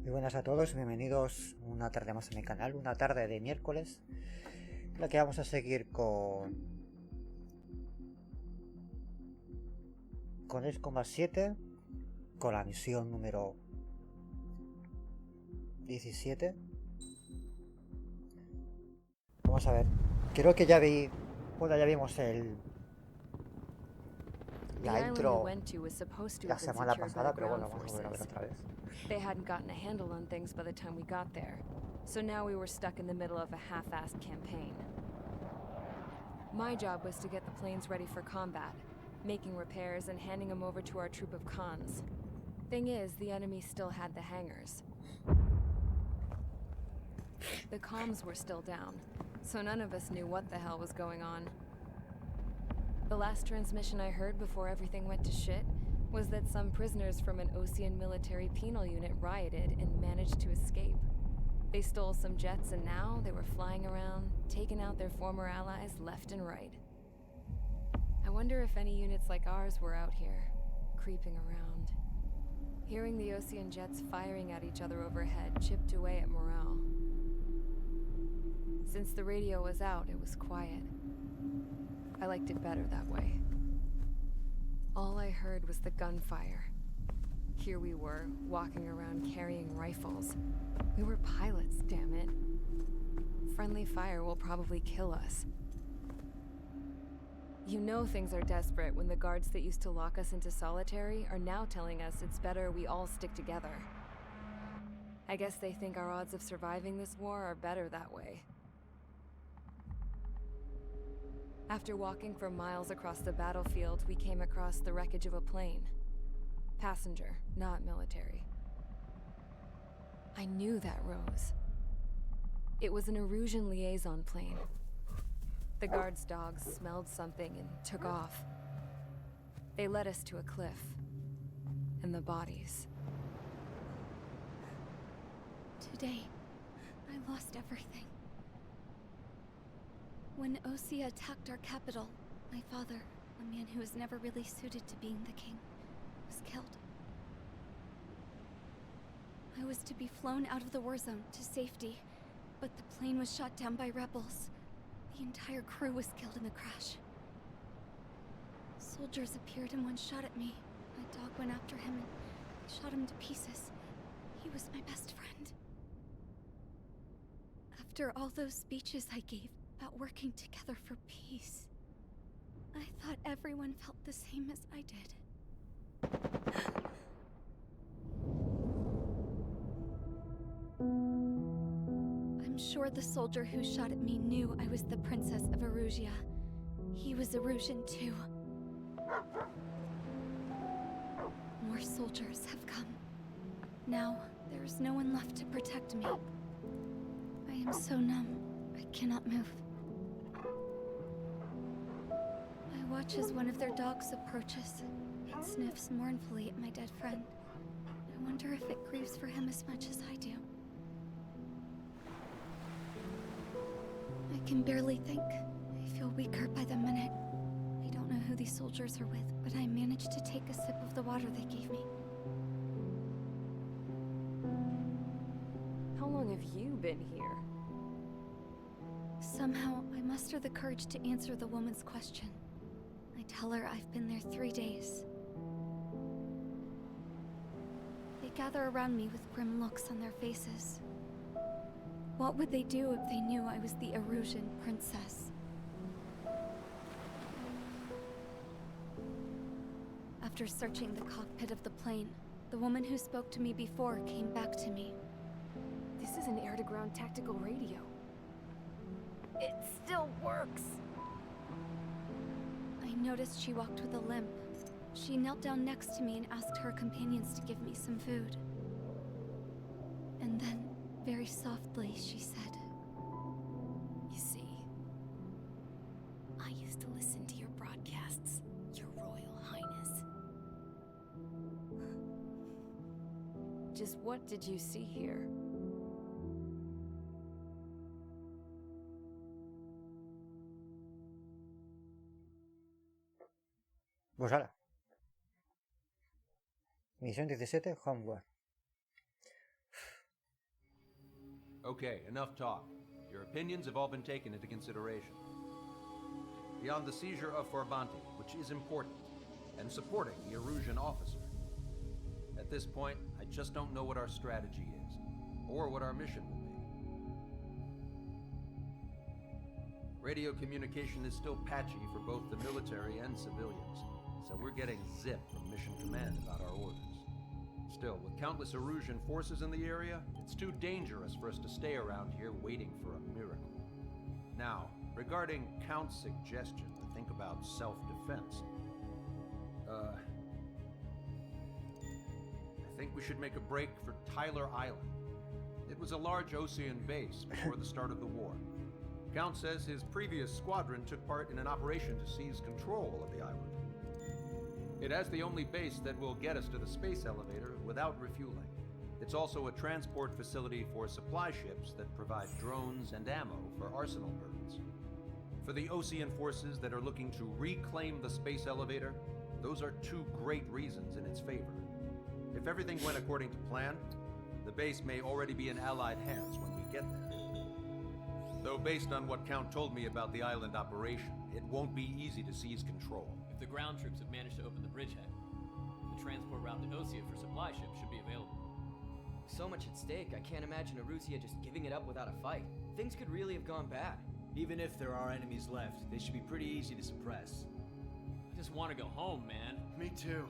Muy buenas a todos, bienvenidos una tarde más a mi canal, una tarde de miércoles, en la que vamos a seguir con 10,7, con la misión número 17. Vamos a ver, creo que ya vimos la intro la semana pasada, pero bueno, vamos a volver a ver otra vez. They hadn't gotten a handle on things by the time we got there, so now we were stuck in the middle of a half-assed campaign. My job was to get the planes ready for combat, making repairs and handing them over to our troop of cons. Thing is, the enemy still had the hangars. The comms were still down, so none of us knew what the hell was going on. The last transmission I heard before everything went to shit was that some prisoners from an Osean military penal unit rioted and managed to escape. They stole some jets and now they were flying around, taking out their former allies left and right. I wonder if any units like ours were out here, creeping around. Hearing the Osean jets firing at each other overhead chipped away at morale. Since the radio was out, it was quiet. I liked it better that way. All I heard was the gunfire. Here we were, walking around carrying rifles. We were pilots, damn it. Friendly fire will probably kill us. You know things are desperate when the guards that used to lock us into solitary are now telling us it's better we all stick together. I guess they think our odds of surviving this war are better that way. After walking for miles across the battlefield, we came across the wreckage of a plane. Passenger, not military. I knew that rose. It was an Erusian liaison plane. The guard's dogs smelled something and took off. They led us to a cliff. And the bodies. Today, I lost everything. When Osea attacked our capital, my father, a man who was never really suited to being the king, was killed. I was to be flown out of the war zone to safety, but the plane was shot down by rebels. The entire crew was killed in the crash. Soldiers appeared and one shot at me. My dog went after him and shot him to pieces. He was my best friend. After all those speeches I gave about working together for peace, I thought everyone felt the same as I did. I'm sure the soldier who shot at me knew I was the Princess of Erusia. He was Erusian too. More soldiers have come. Now, there is no one left to protect me. I am so numb, I cannot move. I watch as one of their dogs approaches. It sniffs mournfully at my dead friend. I wonder if it grieves for him as much as I do. I can barely think. I feel weaker by the minute. I don't know who these soldiers are with, but I managed to take a sip of the water they gave me. How long have you been here? Somehow, I muster the courage to answer the woman's question. I tell her I've been there 3 days. They gather around me with grim looks on their faces. What would they do if they knew I was the Erusian princess? After searching the cockpit of the plane, the woman who spoke to me before came back to me. This is an air-to-ground tactical radio. It still works! I noticed she walked with a limp. She knelt down next to me and asked her companions to give me some food. And then, very softly, she said, You see, I used to listen to your broadcasts, Your Royal Highness. Just what did you see here? Pues ahora, misión 17, Homeward. Okay, enough talk. Your opinions have all been taken into consideration. Beyond the seizure of Forbanti, which is important, and supporting the Erusian officer. At this point, I just don't know what our strategy is, or what our mission will be. Radio communication is still patchy for both the military and civilians, so we're getting zip from Mission Command about our orders. Still, with countless Erusian forces in the area, it's too dangerous for us to stay around here waiting for a miracle. Now, regarding Count's suggestion to think about self-defense, I think we should make a break for Tyler Island. It was a large Osean base before the start of the war. Count says his previous squadron took part in an operation to seize control of the island. It has the only base that will get us to the space elevator without refueling. It's also a transport facility for supply ships that provide drones and ammo for arsenal birds. For the Osean forces that are looking to reclaim the space elevator, those are two great reasons in its favor. If everything went according to plan, the base may already be in Allied hands when we get there. Though based on what Count told me about the island operation, it won't be easy to seize control. If the ground troops have managed to open the bridgehead, the transport route to Osea for supply ships should be available. So much at stake, I can't imagine Erusia just giving it up without a fight. Things could really have gone bad. Even if there are enemies left, they should be pretty easy to suppress. I just want to go home, man. Me too.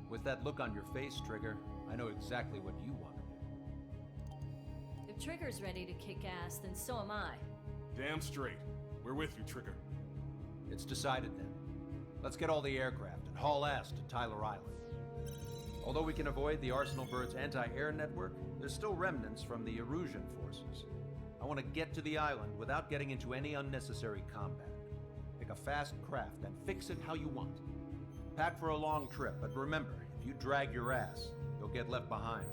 With that look on your face, Trigger, I know exactly what you want to do. If Trigger's ready to kick ass, then so am I. Damn straight. We're with you, Trigger. It's decided then. Let's get all the aircraft and haul ass to Tyler Island. Although we can avoid the Arsenal Bird's anti-air network, there's still remnants from the Erusian forces. I want to get to the island without getting into any unnecessary combat. Pick a fast craft and fix it how you want. Pack for a long trip, but remember, if you drag your ass, you'll get left behind.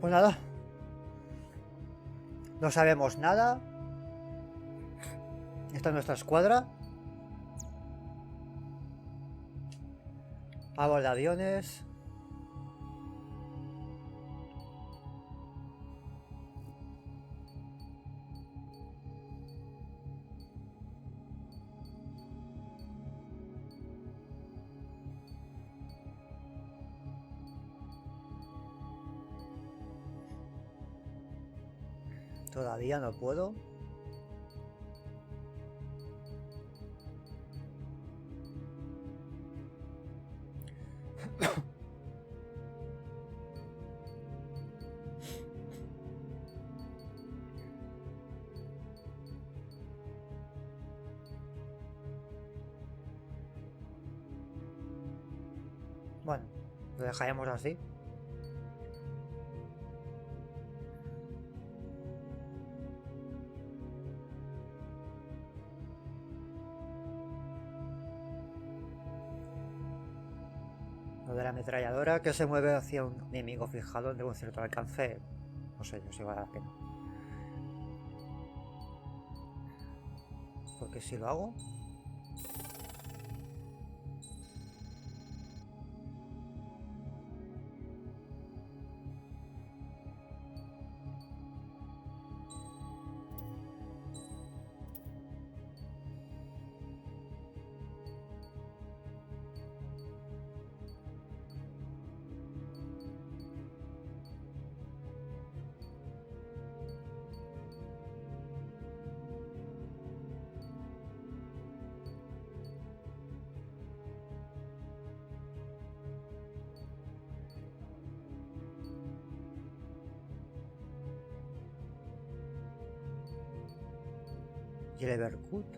Pues nada. No sabemos nada. Esta es nuestra escuadra. Vamos de aviones. Todavía no puedo. Bueno, lo dejaremos así. Lo de la ametralladora que se mueve hacia un enemigo fijado de un cierto alcance, no sé yo si vale la pena. Porque si lo hago... ¿Y el Evercut?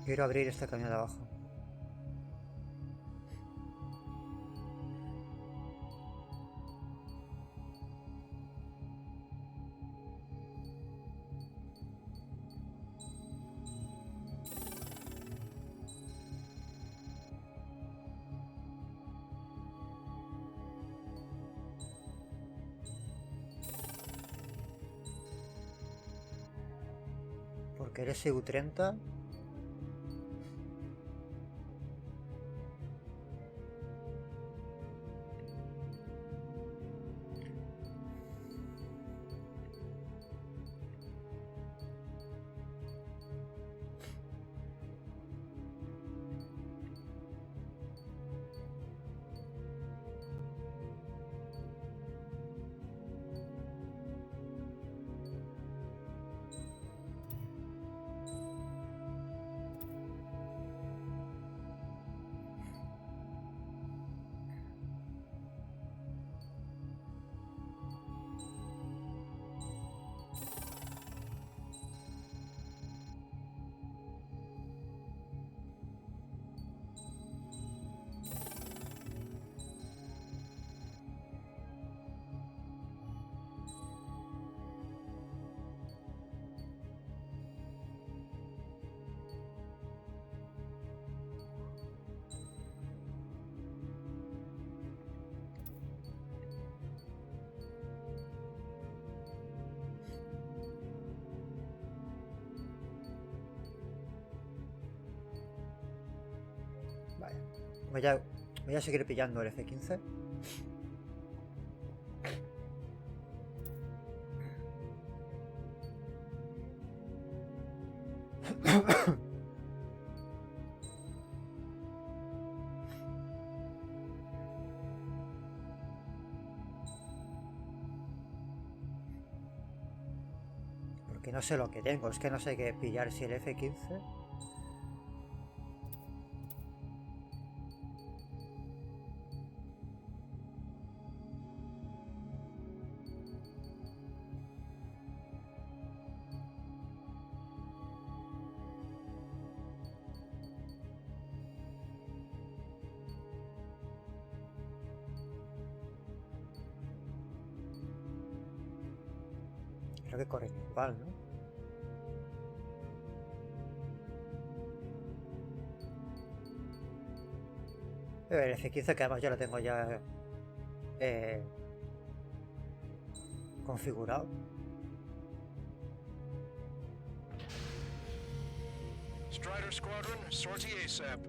Quiero abrir este camión de abajo. Porque eres EU30. Vaya, voy a seguir pillando el F-15. Porque no sé lo que tengo, es que no sé qué pillar, si el F-15... Creo que corren igual, ¿no? El F-15 que además yo lo tengo ya configurado. Strider Squadron, sortie ASAP.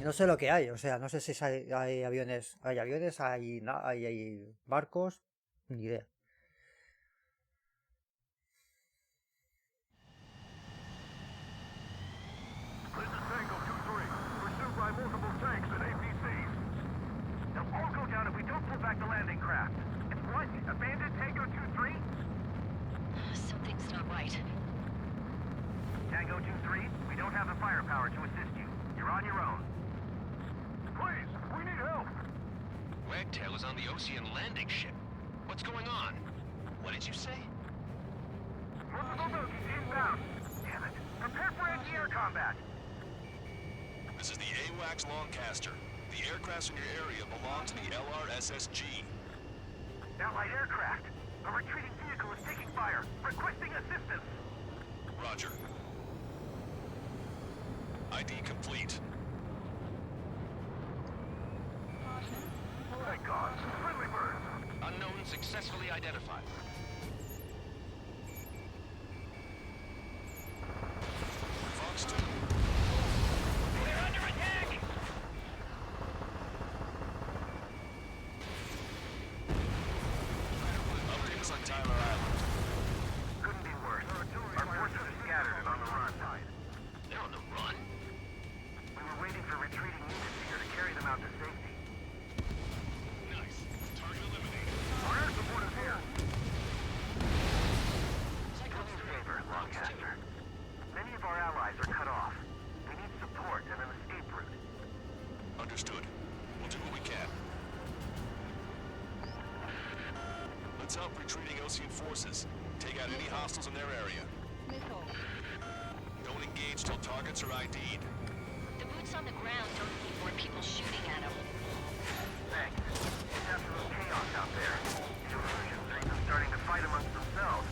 No sé lo que hay, o sea, no sé si hay aviones, hay barcos, ni idea. Something's not right. Tango 2-3, we don't have the firepower to assist you. You're on your own. Please, we need help! Wagtail is on the Ocean landing ship. What's going on? What did you say? Multiple bogies inbound. Damn it. Prepare for anti-air combat. This is the AWACS Longcaster. The aircrafts in your area belong to the LRSSG. Allied aircraft. A retreating vehicle is taking fire. Requesting assistance. Roger. ID complete. Thank God. Friendly birds. Unknown successfully identified. Fox 2. We're under attack! Updates on Tyler Island. Couldn't be worse. Our forces are scattered and on the run. They're on the run? We were waiting for retreating units here to carry them out to safety. Nice. Target eliminated. Our air support is here. Do me a favor, Longcaster. Many of our allies are cut off. We need support and an escape route. Understood. We'll do what we can. Let's help retreating Ocean forces. Take out any hostiles in their area. engage till targets are ID'd. The boots on the ground don't need more people shooting at them. Thanks. It's absolute chaos out there. The illusions are even starting to fight amongst themselves.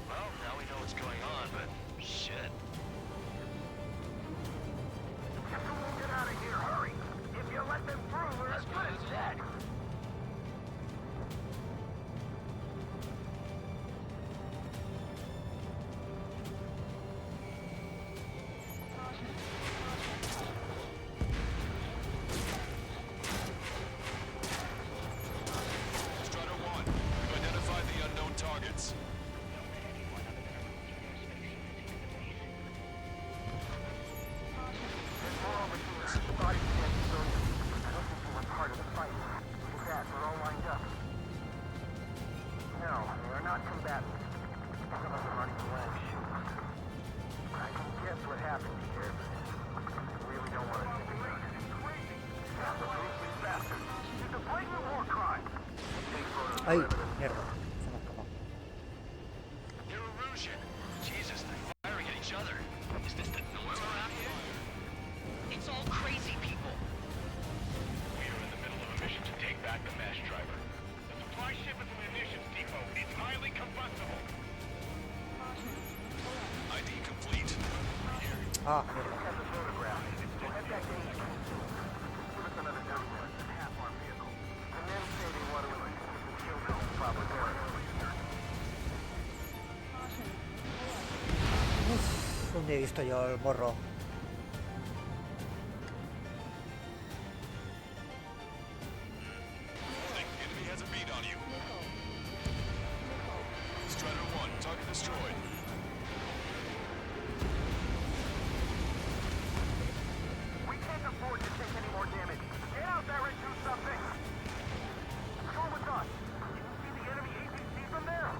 Well, now we know what's going on, but shit. Get out of here, hurry! If you let them through, we're as good as dead. Strider 1, we've identified the unknown targets. No, they are not combatants. Some of them aren't even wearing shoes. I can guess what happened here, but I really don't want to think about it. The police bastards. It's a blatant war crime. Take photos of Ay, evidence. mierda. Se me ha escapado. Your erosion. Jesus, they're firing at each other. Is this the norm around here? It's all crazy people. We are in the middle of a mission to take back the mass driver. The supply ship is a munitions depot. It's highly combustible. ID complete. Here. Ah, mierda. Look at the photograph. We'll head back in. Give us another download and half our vehicle. And then say they want to kill them probably. Uf, ¿dónde he visto yo el morro? Enemy has a beat on you. Strider 1, target destroyed. We can't afford to take any more damage. Get out there and do something. Go with us. You can see the enemy APC from there.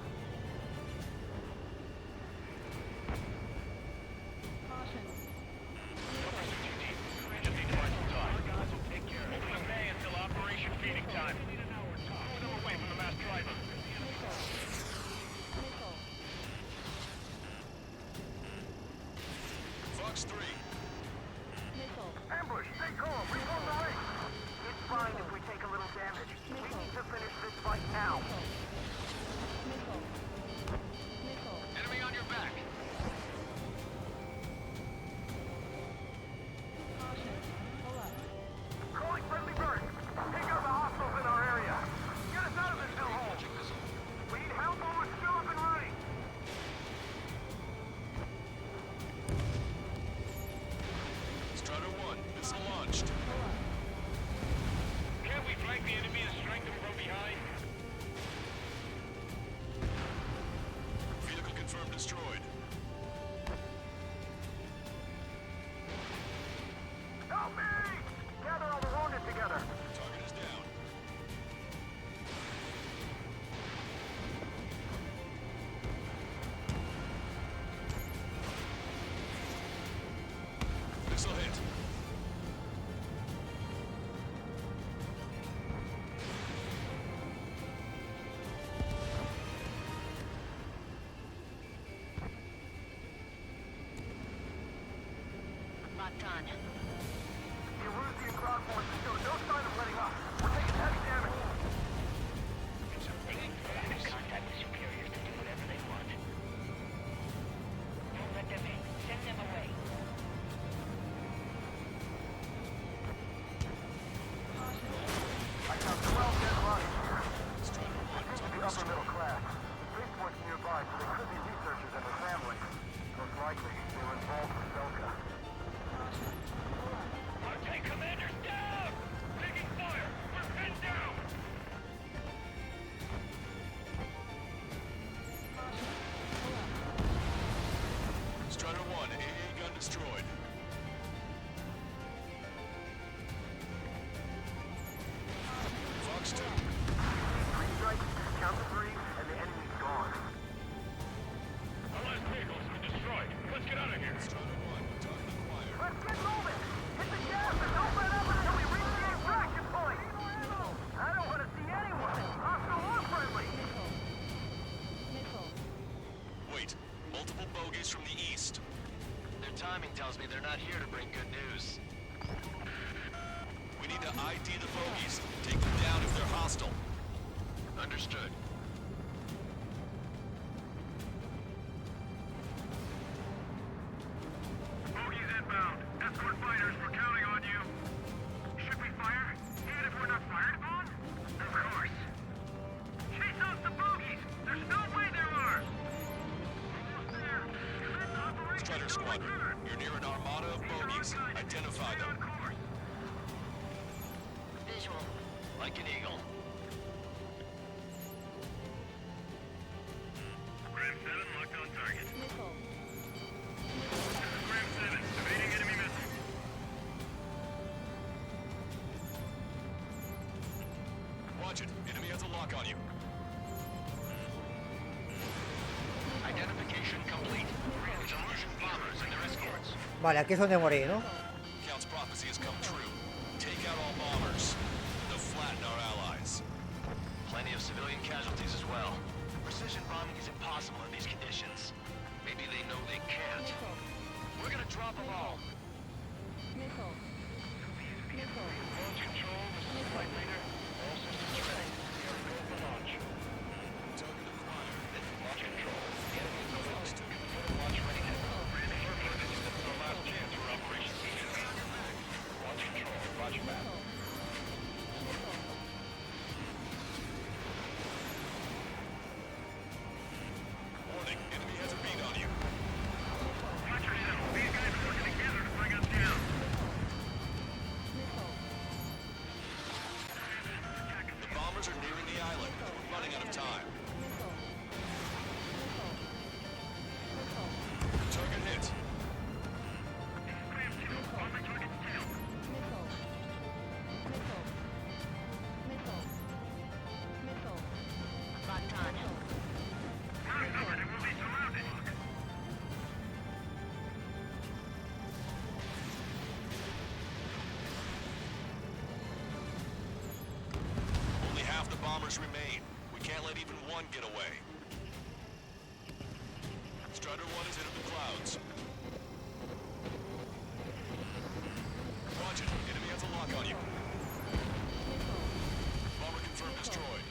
We just need to find some time. Our guys will take care of it. We'll pay until Operation Feeding Time. We need an hour or two. Move them away from the mass driver. Fox 3. Ambush, stay calm. Reload the ring. It's fine if we take a little damage. We need to finish this fight now. Enemy on your back. Calling friendly bird. Take out the hostiles in our area. Get us out of this hellhole. We need help while we're still up and running. Strider 1, missile launched. Can't we flank the enemy and strike them from behind? Vehicle confirmed destroyed. Help me! Gather all the wounded together. Target is down. Missile hit. Locked on. The Erusian crowd forces show no sign of letting up. We're taking heavy damage. Contact with superiors to do whatever they want. Don't let them in. Send them away. I count 12 dead bodies here. Strider 1, Seems to be target upper destroyed. middle class. Spaceport's nearby, so they could be researchers and their families. Most likely, they were involved with Belka. tells me they're not here to bring good news. We need to ID the bogies. Take them down if they're hostile. Understood. Bogies inbound. Escort fighters, we're counting on you. Should we fire? Even if we're not fired upon? Of course. Chase out the bogies! There's no way there are! Almost there. Commence Operation Strider No Squad, Return. you're near an armada of bogies. Identify Stay on them. course. Visual. Like an eagle. Ram 7 locked on target. Missile. This is Ram 7, evading enemy missile. Watch it. Enemy has a lock on you. Identification complete. It's Russian bombers and their escorts. Vale, aquí es donde morí, ¿no? Count's prophecy has come true. Take out all bombers. They'll flatten our allies. Plenty of civilian casualties as well. Precision bombing is impossible in these conditions. Maybe they know they can't. We're gonna drop them all. Missile. Missile. Launch control, this is flight leader. All systems ready. We are go for launch. Target acquired. Launch control. The enemy is close. Confirm launch readiness. Affirmative. This is our last chance for Operation Misión. Launch control. Roger that. Warning, enemy has a beat on you. Watch yourself. These guys are working together to bring us down. The bombers are nearing the island. We're running out of time. Target hit. Ram 2, on the target's tail. Locked on. We're covered and we'll be surrounded. Only half the bombers remain. We can't let even one get away. Strider 1 is into the clouds. Roger. Enemy has a lock on you. Bomber confirmed destroyed.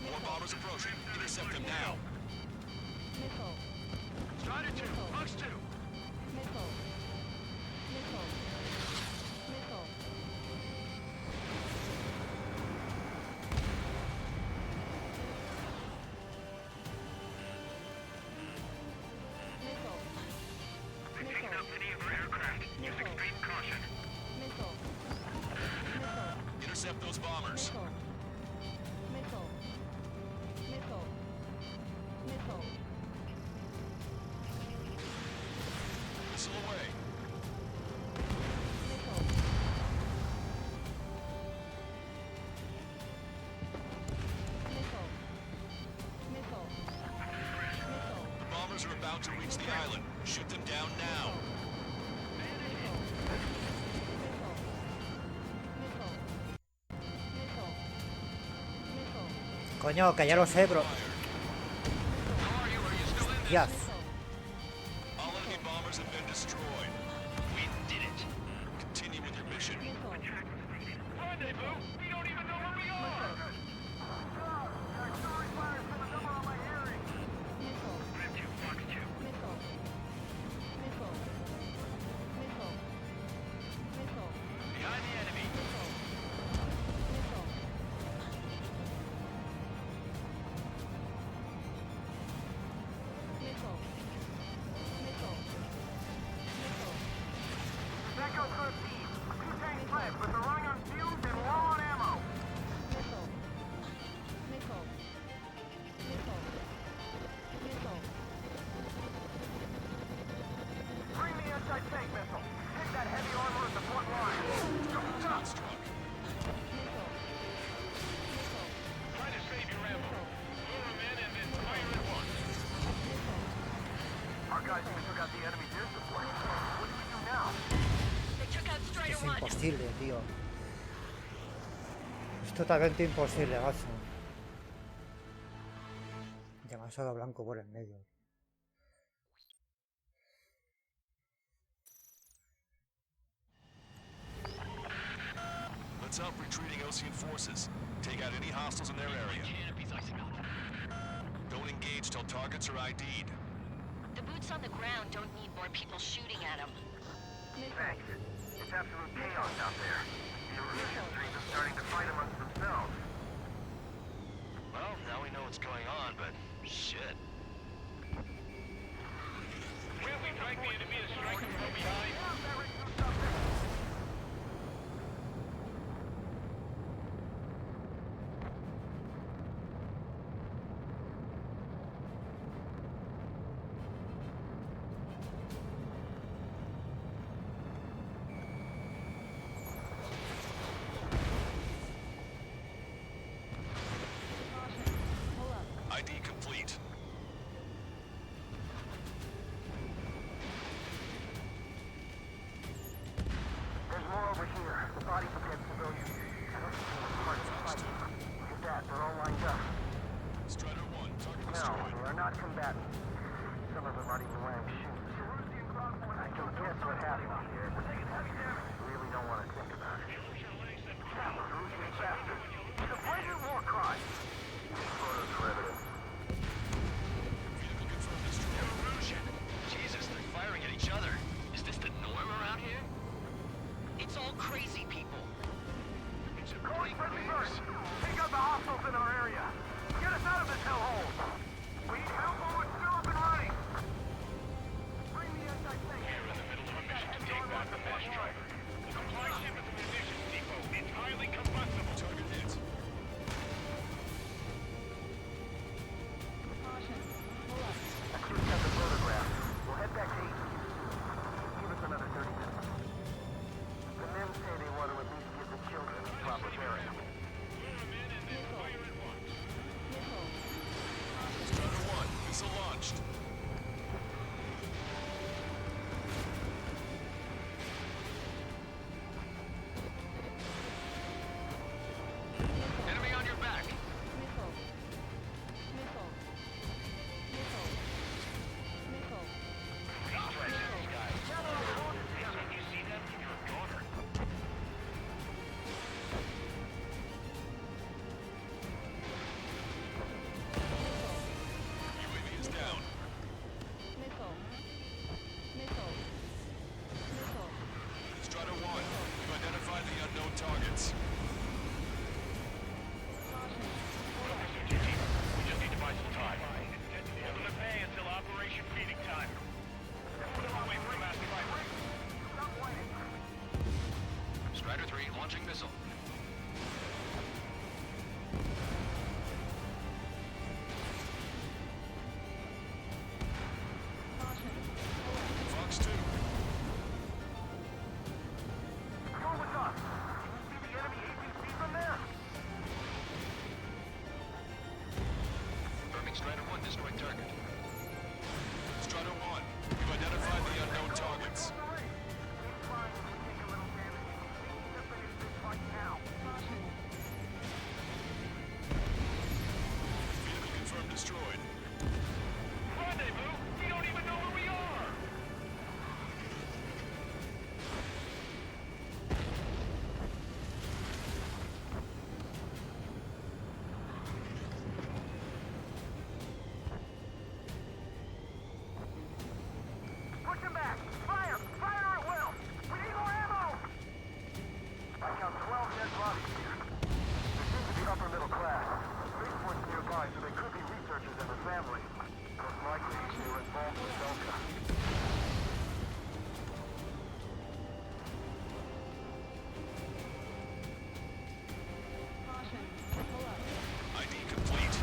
More bombers approaching. Intercept them now. Strider 2, Fox 2. They're taking out many of our aircraft. Use extreme caution. Intercept those bombers. Missile away. The bombers are about to reach the island. Shoot them down now. Coño, que ya lo sé, bro. Yes. All enemy bombers have been destroyed. We did it. Continue with your mission. Rendezvous? We don't even know where we are! Ram 2, Fox 2. Behind the enemy. Echo 13. Two tanks left, but they're running on fumes and low on ammo. Bring the anti-tank missile. Hit that heavy armor at the front line. Target struck. Try to save your ammo. Lure them in and then fire at once. Our guys even took out the enemy's air support. What do we do now? They took out Strider Es 1. imposible, tío. Es totalmente imposible, macho. Demasiado blanco por el medio. Heads up retreating Ocean forces. Take out any hostiles in their area. Don't engage till targets are ID'd. The boots on the ground don't need more people shooting at them. Thanks. It's absolute chaos out there. The Erusians are even starting to fight amongst themselves. Well, now we know what's going on, but shit. Can't we drag the enemy and strike them from behind? ID complete. There's more over here. The bodies of dead civilians. I don't think they were part of the fight. Look at that. They're all lined up. Strider 1, target No, destroyed. they are not combatants. Some of them aren't even wearing shoes. I can guess what happened here. I really don't want to think about it. Erusian bastard. It's a blatant war crime. Photos for evidence. Vehicle confirmed destroyed. Erusian! Jesus, they're firing at each other. Is this the norm around here? It's all crazy people. Going friendly first. Take out the hostiles in our area. Get us out of this hellhole. We need help while it's still up and running. Bring the anti-tank. We're in the middle of a mission to take back the best driver. The supply ship at the munitions depot. It's highly combustible. Target hit. I just got the photograph. We'll head back to HQ. Give us another 30 minutes. The men say they want to at least give the children a proper burial. Strider 1, missile launched. Enemy on your back. UAV is down. Strider 1, you've identified the unknown targets. We just need to buy some time. Hold them at bay until Operation Feeding Time. Put them away from the massive fight. Strider 3 launching missile. Fox 2, Go with us. Can you see the enemy APC from there? Confirming Strider 1 destroyed target. Strider 1, you've identified the unknown targets. Vehicle confirmed destroyed. Rendezvous? We don't even know where we are! Push him back! Fire! Fire at will! We need more ammo! I count 12 dead bodies here. They seem to be upper middle class. Spaceport's nearby, so they could be researchers and their families. Most likely, they were involved with Delta. ID complete.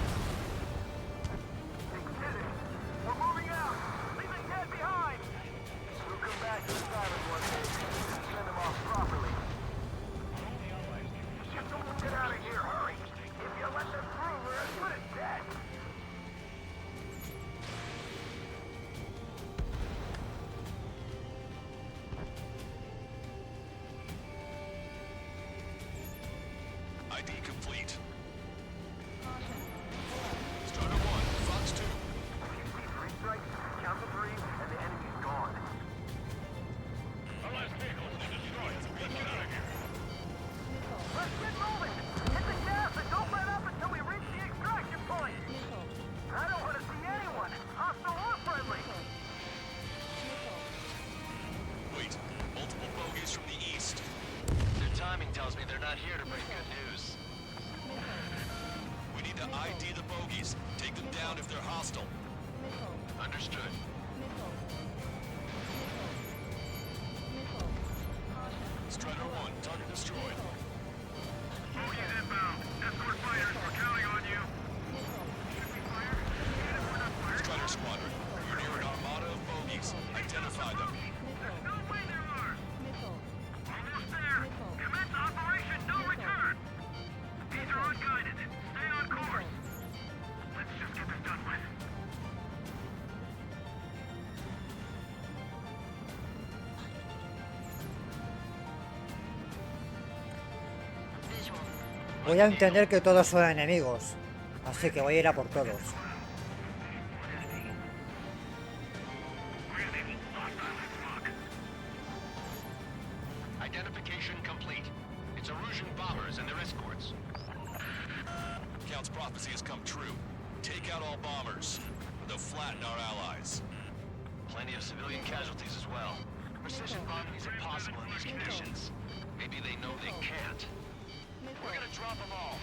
Exit! We're moving out! Leaving dead behind! We'll come back to this island one day and send them off properly. Just don't get out of here, hurry! If you let them through, we're as good as dead! ID complete. Strider 1, Fox 2. If you see 3 strikes, count to 3, and the enemy's gone. Our last vehicle has been destroyed. Let's get out of here. Let's tells me they're not here to bring good news. We need to ID the bogies. Take them down if they're hostile. Understood. Strider 1, target destroyed. Bogies inbound. Escort fighters, we're counting on you. Should we fire? Even if we're not fired? Strider Squadron, you're near an armada of bogies. Identify them. There's no way there are. Almost there. Commence operation no return. These are unguided. Stay on course. Let's just get this done with. Voy a entender que todos son enemigos, así que voy a ir a por todos. Identification complete. It's Erusian bombers and their escorts. Count's prophecy has come true. Take out all bombers. They'll flatten our allies. Plenty of civilian casualties as well. Precision bombing is impossible in these conditions. Maybe they know they can't. We're gonna drop them all.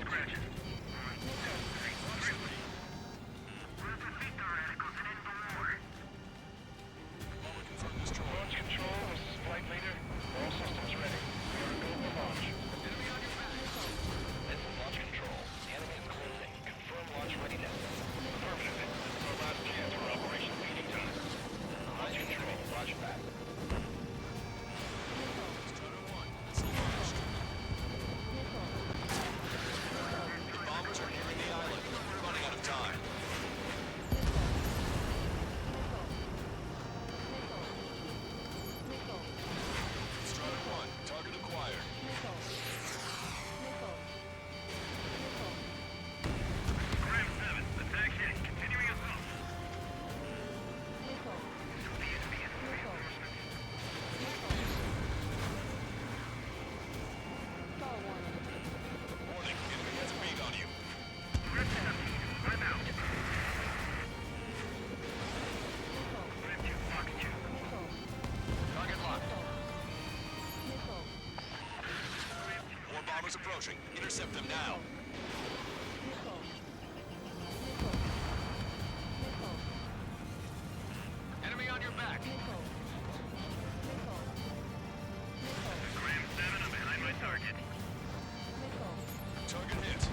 Scratches. Launch control, this is flight leader. All systems ready. We are go for launch. Enemy on your back. This is launch control. The enemy is closing. Confirm launch readiness. Affirmative. This is our last chance for Operation Feeding Time. Launch control. Roger that. The bombers are nearing the island. We're running out of time. Strider 1, target acquired. Ram 7, attack hit. Continuing assault. Warning, enemy has a bead on you. Ram 17, I'm out. Ram 2, Fox 2. Target locked. More bombers approaching. Intercept them now. Enemy on your back. Ram 7, I'm behind my target. Target hit.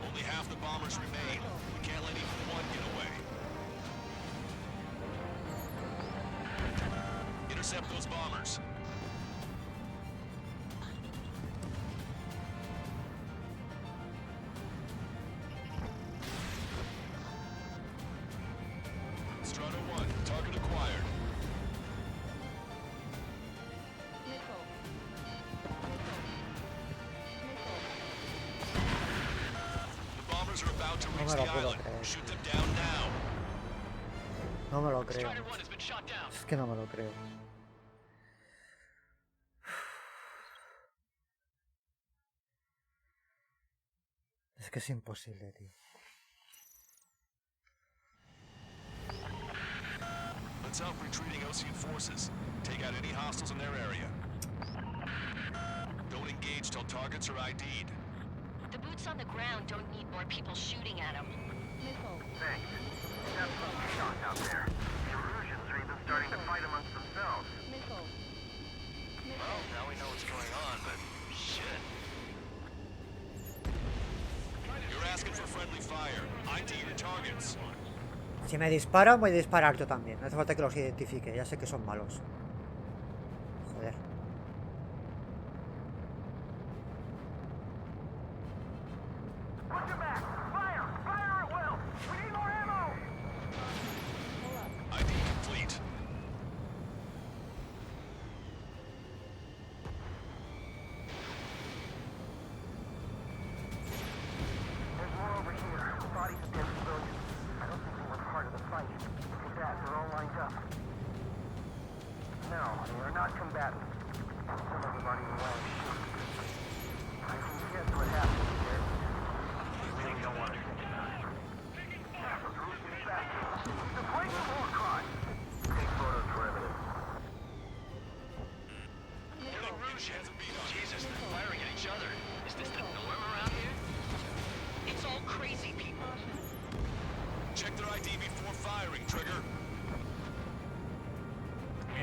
Only half the bombers remain. We can't let even one get away. Intercept those bombers. Strider 1, target acquired. The bombers are about to reach me lo the puedo island. creer. Shoot them down now. No me lo creo. Strider 1 has been shot down. Es que no me lo creo. Es que es imposible, tío. Let's help retreating Ocean forces. Take out any hostiles in their area. Don't engage till targets are ID'd. The boots on the ground don't need more people shooting at them. Thanks. That's some chaos out there. The Erusians are even starting to fight amongst themselves. Well, now we know what's going on, but shit. You're asking for friendly fire. ID your targets. Si me disparan, voy a disparar yo también. No hace falta que los identifique. Ya sé que son malos. Joder. Watch your back! Fire! Fire at will! We need more ammo! ID complete. There's more over here. Bodies of dead civilians. I don't think they were part of the fight. Look at that, they're all lined up. No, they are not combatants. Some of them aren't even wearing shoes. I can guess what happened here. I really don't want to think about it. Those Russian bastards. He's a flagrant war crime. Take photos for evidence.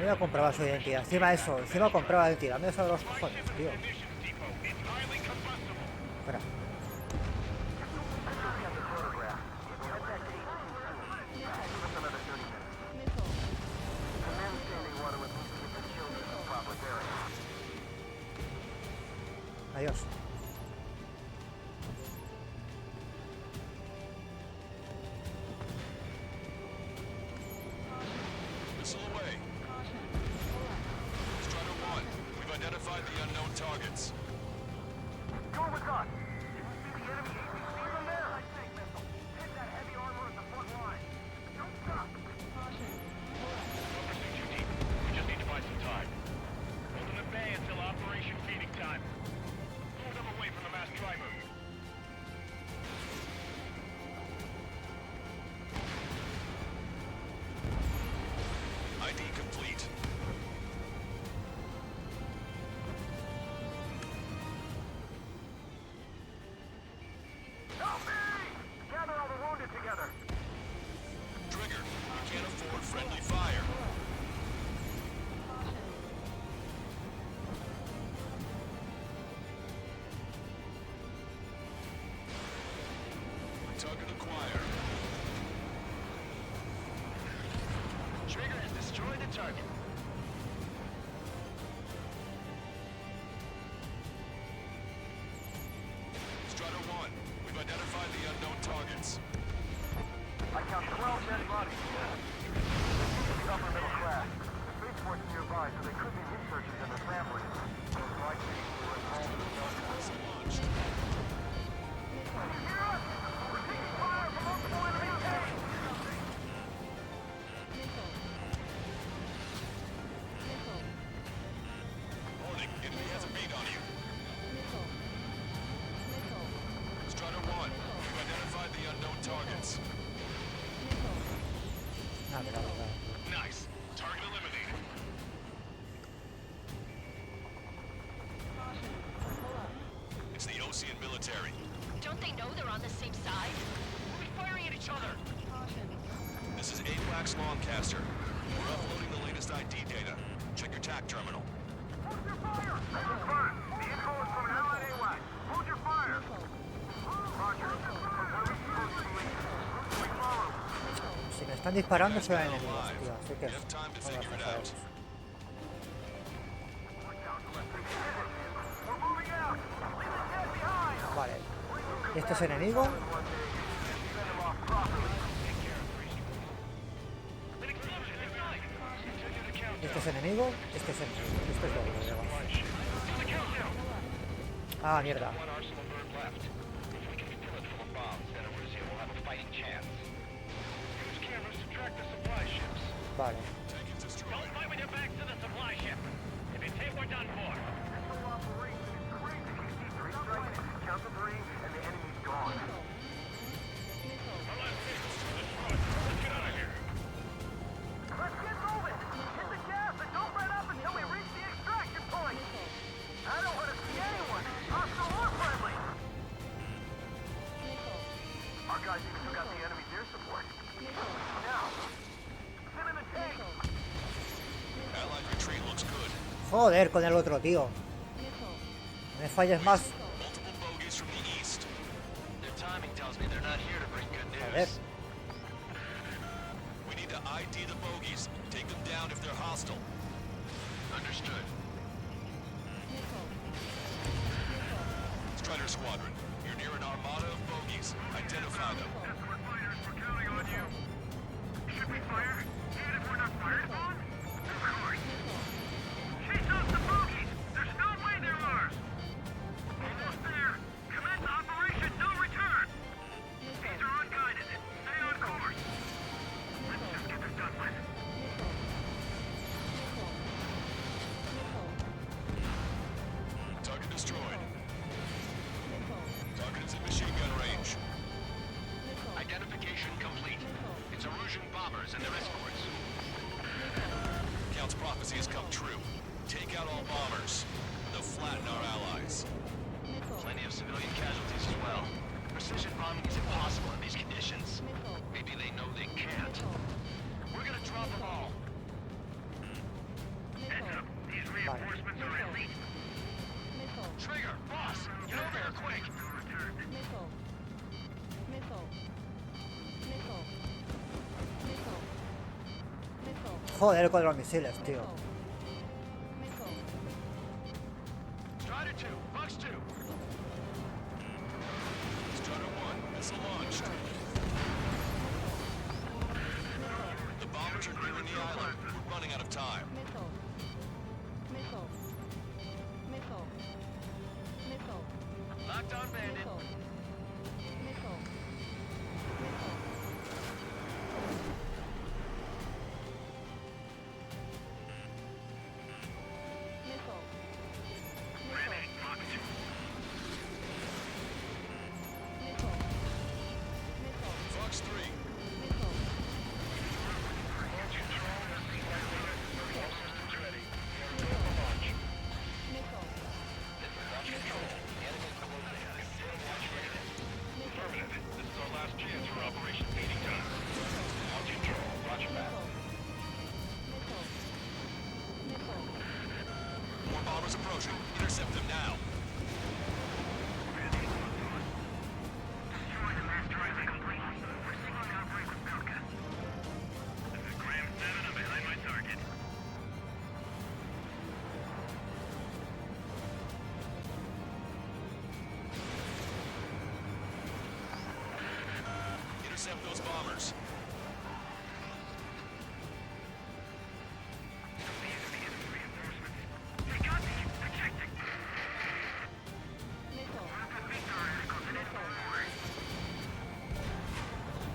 Voy a comprobar su identidad. Encima eso, encima comprueba la identidad. Me sabe los cojones, tío. Espera. Adiós. Missile away. Strider 1, we've identified the unknown targets. Go with us! Can you see the enemy APC from there? I think, missile. Hit that heavy armor at the front line. Don't stop! We're too deep. We just need to buy some time. Holding the bay until Operation Feeding Time. Pull them away from the mass driver. ID complete. Help me! Gather all the wounded together. Trigger, we can't afford friendly fire. Target acquired. Trigger has destroyed the target. Strider 1, we've identified the unknown targets. I count 12 dead bodies. They seem to be upper middle class. The Space Force nearby, so they could be researchers and their families. Most likely, they were involved in the darkness. Launched. Can you hear us? We're taking fire from multiple enemy tanks! Warning, enemy has a beat on you. Strider 1, we've identified the unknown targets. Ah, mira, mira. Nice. Target eliminated. It's the Ocean military. Don't they know they're on the same side? We'll be firing at each other. This is AWACS Longcaster. We're uploading the latest ID data. Check your TAC terminal. Hold your fire! Confirmed. The info is from an allied AWAC. Hold your fire! Roger. Where are we supposed to leave? We follow. Si me están disparando son enemigos, tío. Así que You have time to vamos a figure it hacer out. eso. We're moving out! Leave the dead behind! Vale. Este es enemigo. Este es enemigo. Este es enemigo. Este es doble, digamos. Ah, mierda. One arsenal bird left. If we can fill it full of bombs, then Arusia will have a fighting chance. Use cameras to track the supply ships. Vale. Tank is destroyed. Don't fight with your backs to the supply ship. If you take, we're done for. This whole operation is crazy. You see 3 strikes, count to 3, and the enemy's gone. Our last vehicle destroyed. Let's get out of here. Let's get moving! Hit the gas and don't let up until we reach the extraction point! I don't want to see anyone, hostile or friendly! Our guys even took out the enemy's air support. Now, sit in the tank! Allied retreat looks good. Joder con el otro, tío. No me falles más. Multiple bogeys from the east. Their timing tells me they're not here to bring good Joder. news. We need to ID the bogeys. Take them down if they're hostile. Understood. Strider Squadron, you're near an armada of bogeys. Identify them. Escort fighters, we're counting on you. Should we fire? Even if we're not fired upon? Of course. Chase off the bogies! There's no way they're ours! Almost there! Commence Operation No Return! These are unguided. Stay on course. Let's just get this done with. Target destroyed. Target is in machine gun range. Identification complete. It's Erusian bombers and their escorts. Count's prophecy has come true. Take out all bombers. They'll flatten our allies. Plenty of civilian casualties as well. Precision bombing is impossible in these conditions. Maybe they know they can't. We're gonna drop them all. Joder, con los misiles, tío. Strider 2, Fox 2. Strider 1, missile launched. The bombers are nearing the island. We're running out of time. Locked on bandit. Fox 3. More bombers approaching. Intercept them now. Intercept those bombers.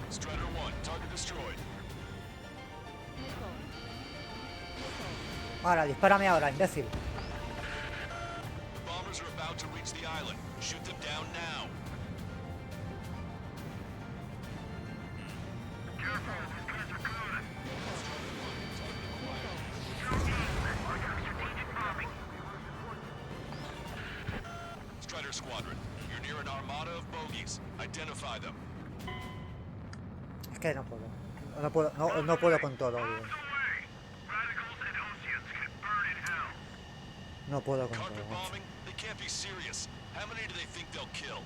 Strider 1, target destroyed. Ahora, dispárame ahora, imbécil. The bombers are about to reach the island. Shoot them down now. Strider Squadron, you're near an armada of bogies. Identify them. Es que no puedo. No puedo con todo, tío. No puedo con Carpet todo. bombing? They can't be serious. How many do they think they'll kill?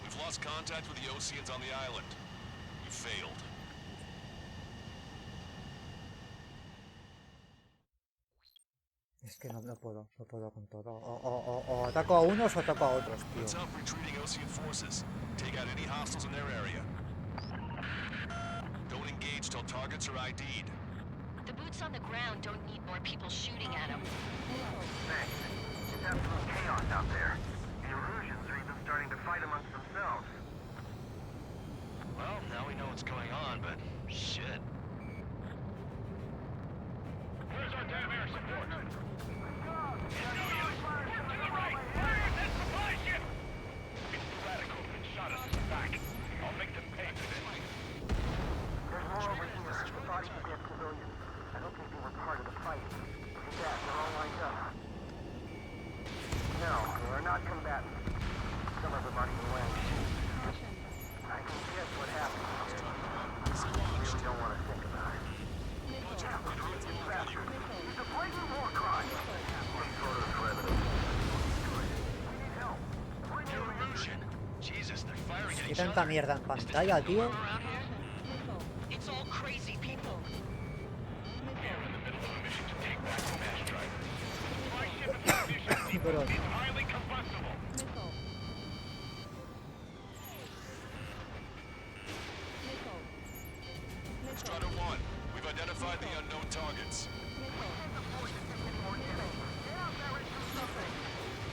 We've lost contact with the Oceans on the island. You failed. Es que no puedo con todo. O ataco a unos o ataco a otros, tío. What's up, retreating Ocean forces? Take out any hostiles in their area. Don't engage till targets are ID'd. The boots on the ground don't need more people shooting at them. Thanks. It's absolute chaos out there. The Erusians are even starting to fight amongst themselves. Well, now we know what's going on, but shit. Where's our damn air support? To the right! Fire that supply ship! It's the radicals that shot us in the back. I'll make them pay for this. There's more over here. The bodies of dead civilians. I don't think they were part of the fight. Look at that, they're all lined up. No, they are not combatants. Some of them aren't even wearing shoes. I can guess what happened here. I really don't want to think about it. It's a blatant war crime. Some sort of evidence. We need help. Bring in Erusian. Jesus, they're firing at ¿Qué each tanta other. mierda en pantalla, tío? Around here? It's all crazy people. We're in the middle of a mission to take back the mass driver. Supply ship and munitions depot Pero- is highly combustible. Strider 1, we've identified the unknown targets.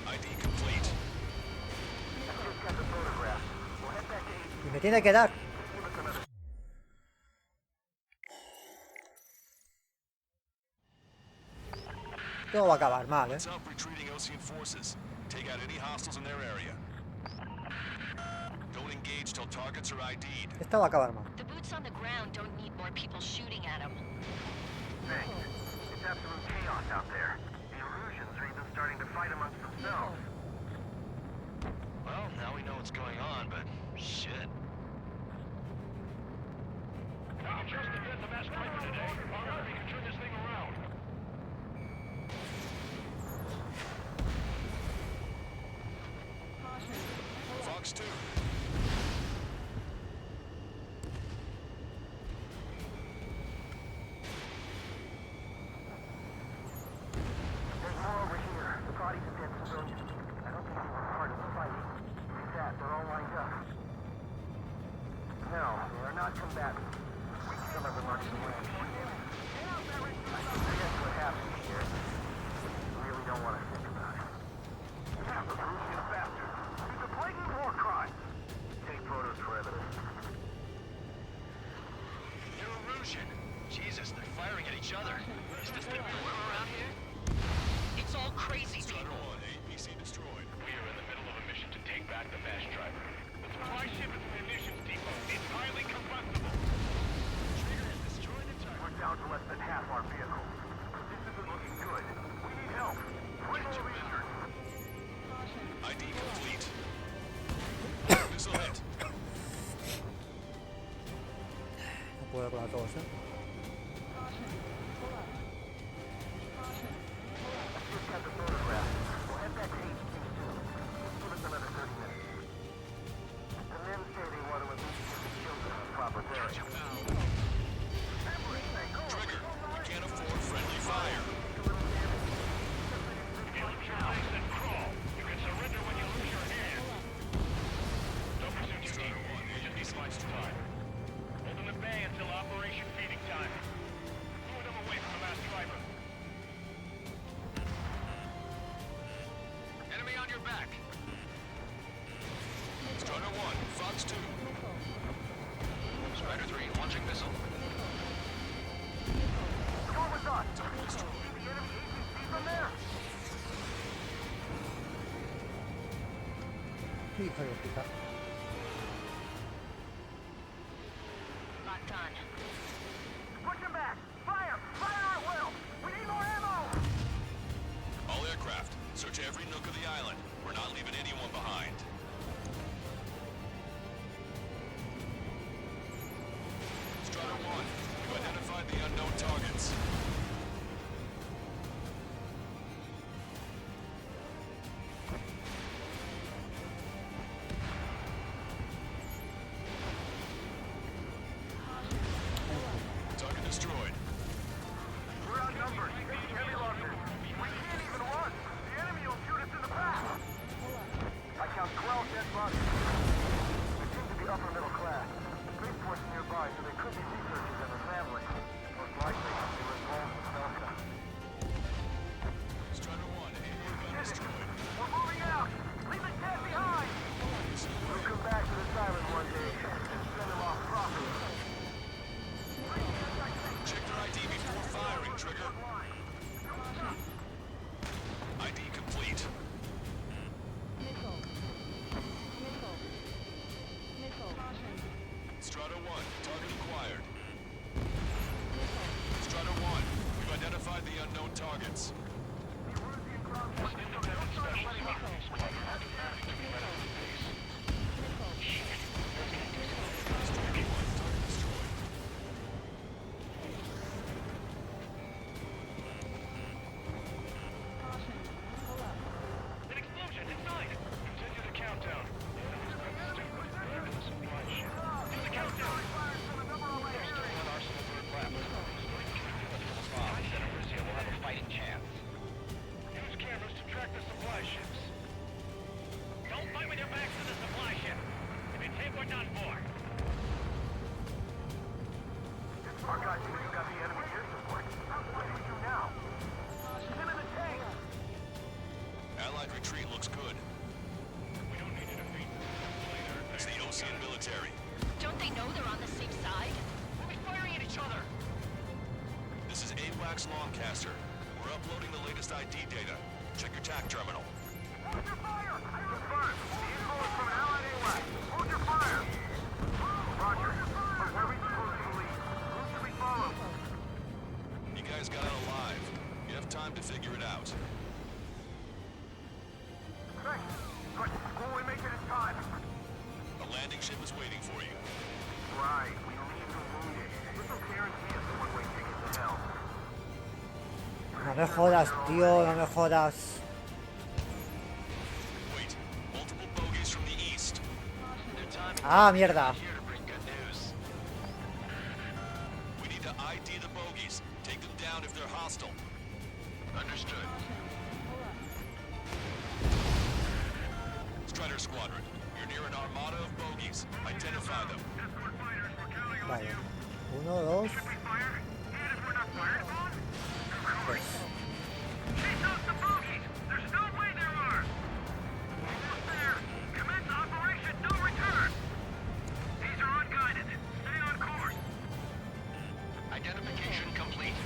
ID complete. I just got the photograph. We'll head back to Y me tiene que dar. give us another. Todo va a acabar mal, What's up, retreating Ocean forces? Take out any hostiles in their area. Don't engage till targets are ID'd. Esto va a acabar mal. The boots on the ground don't need more people shooting at them. Thanks. It's absolute chaos out there. The Erusians are even starting to fight amongst themselves. Well, now we know what's going on, but shit. Not just to get the mass driver today. However, we can turn this thing around. Fox 2. back. Strider 1, Fox 2. Strider 3, launching missile. Go with us! See the enemy APC from there? Hijo de puta. Locked on. Push him back! Fire! Fire at will! We need more ammo! All aircraft, search every nook of the island. We're not leaving anyone behind. Strider 1, you identified the unknown targets. Target destroyed. We're outnumbered. Taking heavy losses. We can't even run. The enemy will shoot us in the back. I count 12 dead bodies. They seem to be upper middle class. Spaceport's nearby, so they could be researchers and their families. Most likely, they were involved with Delta. Strider 1, AU gun destroyed. We're moving out! Leave the dead behind! We'll come back to this island one day and send them off properly. Check their ID before firing, Trigger. ID complete. Strider 1, target acquired. Strider 1, we've identified the unknown targets. Strider 1, target destroyed. An explosion inside! Continue the countdown. Do the countdown! There's still an arsenal bird left. Bombs and Arisia will have a fighting chance. Use cameras to track the supply ships. Don't fight with your backs to the supply ship. If it's hit, we're done for. Our guys think you got the enemy air support. What do we do now? Get in the tank! Allied retreat looks good. We don't need to defeat them. It's the Ocean military. Don't they know they're on the safe side? We'll be firing at each other. This is AWACS Longcaster. We're uploading the latest ID data. Check your TAC terminal. Hold your fire! I confirm. The info is from an allied AWAC. Hold your fire! Roger. But where are we supposed to lead? Who should we follow? You guys got out alive. You have time to figure it out. Thanks. But will we make it in time? A landing ship is waiting for you. Right. We leave the wounded. This will guarantee us a one-way ticket to hell. No me jodas, tío, no me jodas. Wait, multiple bogies from the east. Their time Ah, mierda. here to bring good news. We need to ID the bogies. Take them down if they're hostile. Understood. Strider Squadron, you're near an armada of bogies. Identify them. Escort fighters, we're counting on Vale. you. 1, 2, Should we fire? Even if we're not fired upon? Of course. 3. Chase out the bogies! There's no way there are! Almost there! Commence Operation No Return! These are unguided. Stay on course. Identification complete.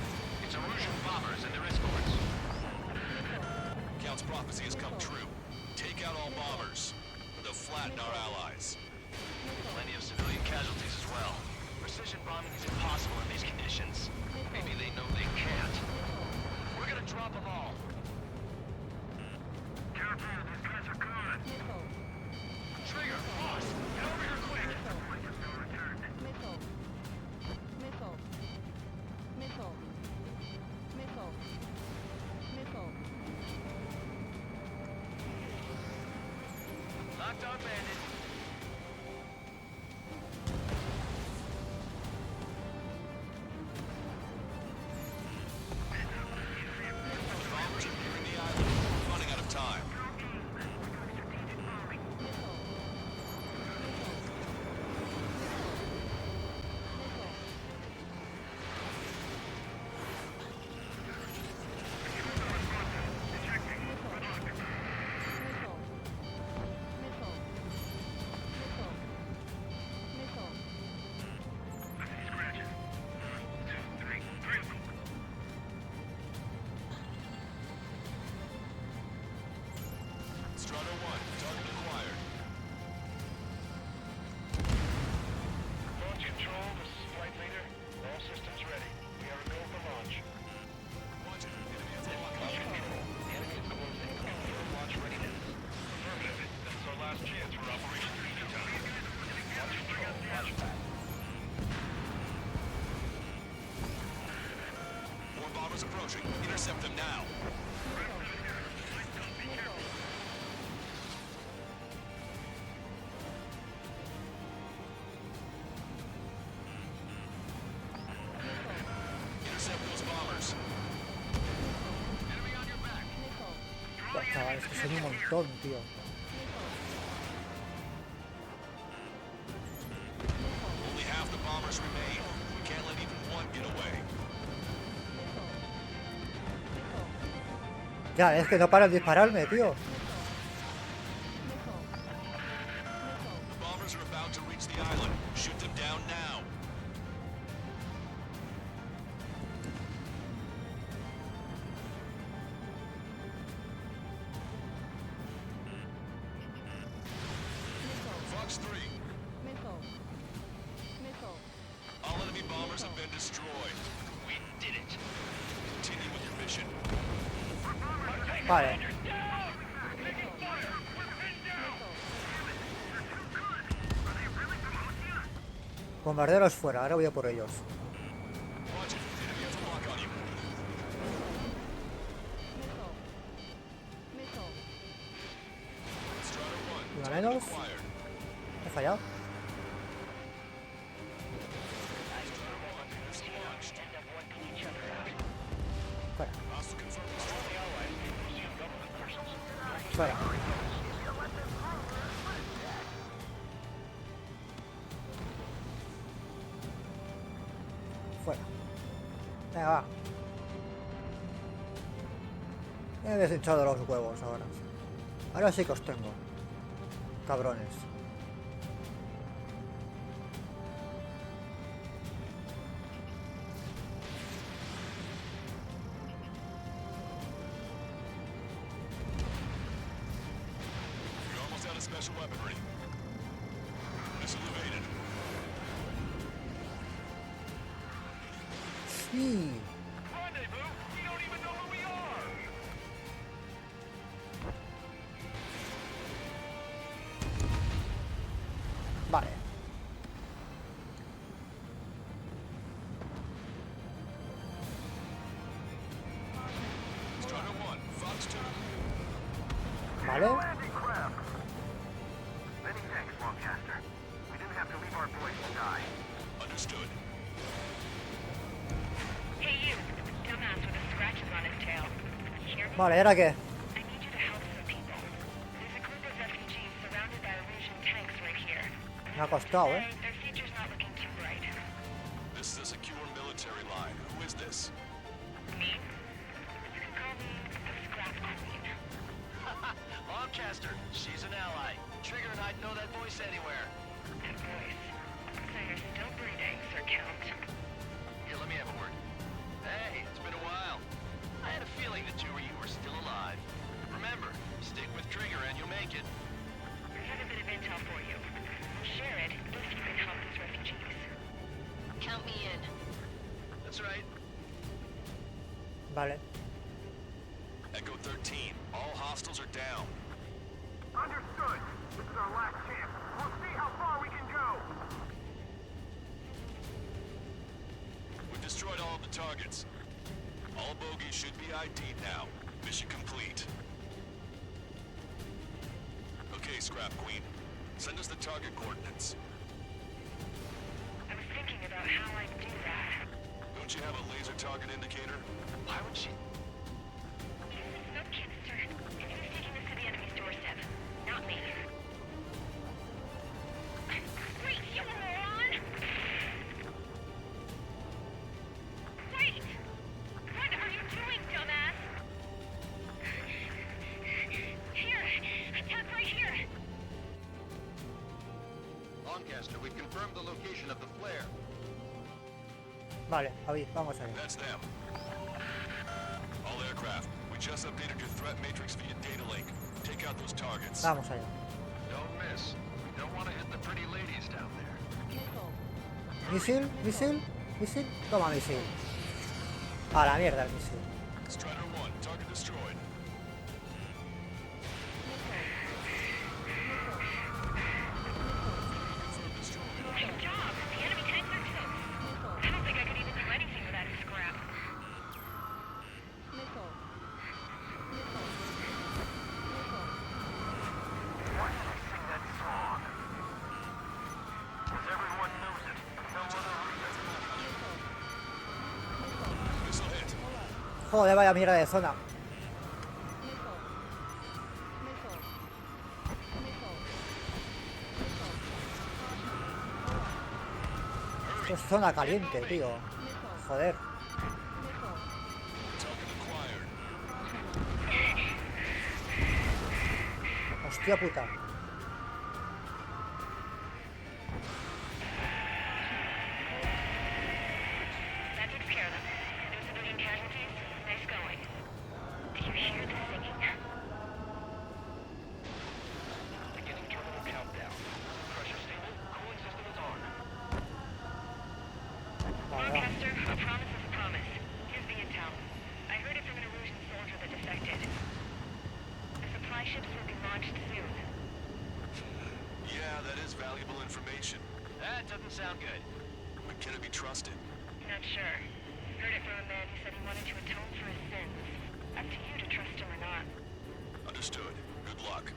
It's Erusian bombers and their escorts. Count's prophecy has come true. Take out all bombers. They'll flatten our allies. Plenty of civilian casualties as well. Precision bombing is impossible in these conditions. Maybe they know they can't. We're gonna drop them all. Careful, these guys are good. Trigger, boss, get over here quick. Operation No Return. Locked on bandit. Bombers are nearing the island. We're running out of time. approaching. Intercept them now. Intercept those bombers. Enemy on your back. Buah, chavales, que son un montón, tío. Only half the bombers remain. We can't let even one get away. Ya, es que no paran de dispararme, tío. The bombers are about to reach the island. Shoot them down now. Fox 3. All enemy bombers have been destroyed. We did it. Continue with your mission. Vale. Bombarderos fuera, ahora voy a por ellos. Watch it. Enemy has a lock on you. Strider 1. Una menos. Acquired. He fallado. Fuera. Hostile confirmed. Fuera. Fuera. Venga, va. He deshinchado los huevos ahora. Ahora sí que os tengo. Cabrones. You're almost out of special weaponry. Missile evaded. Sí. Rendezvous? We don't even know who we are! Vale. Strider 1. Fox 2. Vale. Landing craft. Many thanks, Lancaster. We didn't have to leave our boys to die. Understood. Hey you, dumbass with the scratches on his tail. You hear me? Vale, ¿y ahora qué? I need you to help some people. There's a group of refugees surrounded by Russian tanks right here. Me ha costado, ¿eh? Their future's not looking too bright. This is a secure military line. Who is this? Me? You can call me the Scrap Queen. Lancaster, she's an ally. Trigger and I'd know that voice anywhere. That voice. So you're still breathing, Sir Count. Here, let me have a word. Hey, it's been a while. I had a feeling the two of you were still alive. Remember, stick with Trigger and you'll make it. I have a bit of intel for you. We'll share it if you can help these refugees. Count me in. That's right. Vale. Echo 13. All hostiles are down. Understood. This is our last chance. We'll see how far we can go. We've destroyed all of the targets. All bogies should be ID'd now. Mission complete. Okay, Scrap Queen. Send us the target coordinates. I was thinking about how I'd do that. Don't you have a laser target indicator? Why would she? No kidding, sir. If he was taking this to the enemy's doorstep, not me. Wait, you moron! Wait! What are you doing, dumbass? Here! Attack right here! Lancaster, we've confirmed the location of the flare. Vale, Javi, vamos allá. That's them. All aircraft. We just updated your threat matrix via data link. Take out those targets. Vamos allá. Don't miss. We don't want to hit the pretty ladies down there. Misil, misil, misil. Toma misil. A la mierda el misil. Strider 1. Target destroyed. Confirmed destroyed. Good job! The enemy tanks are toast. I don't think I could even do anything without a scrap. Joder, vaya mierda de zona. Esto es zona caliente, tío. Joder. Hostia puta. That takes care of them. No civilian casualties. Nice going. Do you hear the singing? Beginning terminal countdown. Pressure stable. Cooling system is on. Lancaster, a promise is a promise. Here's the intel. I heard it from an Erusian soldier that defected. The supply ships will be launched soon. Yeah, that is valuable information. That doesn't sound good. But can it be trusted? Not sure. Heard it from a man who said he wanted to atone for his sins. Up to you to trust him or not. Understood. Good luck.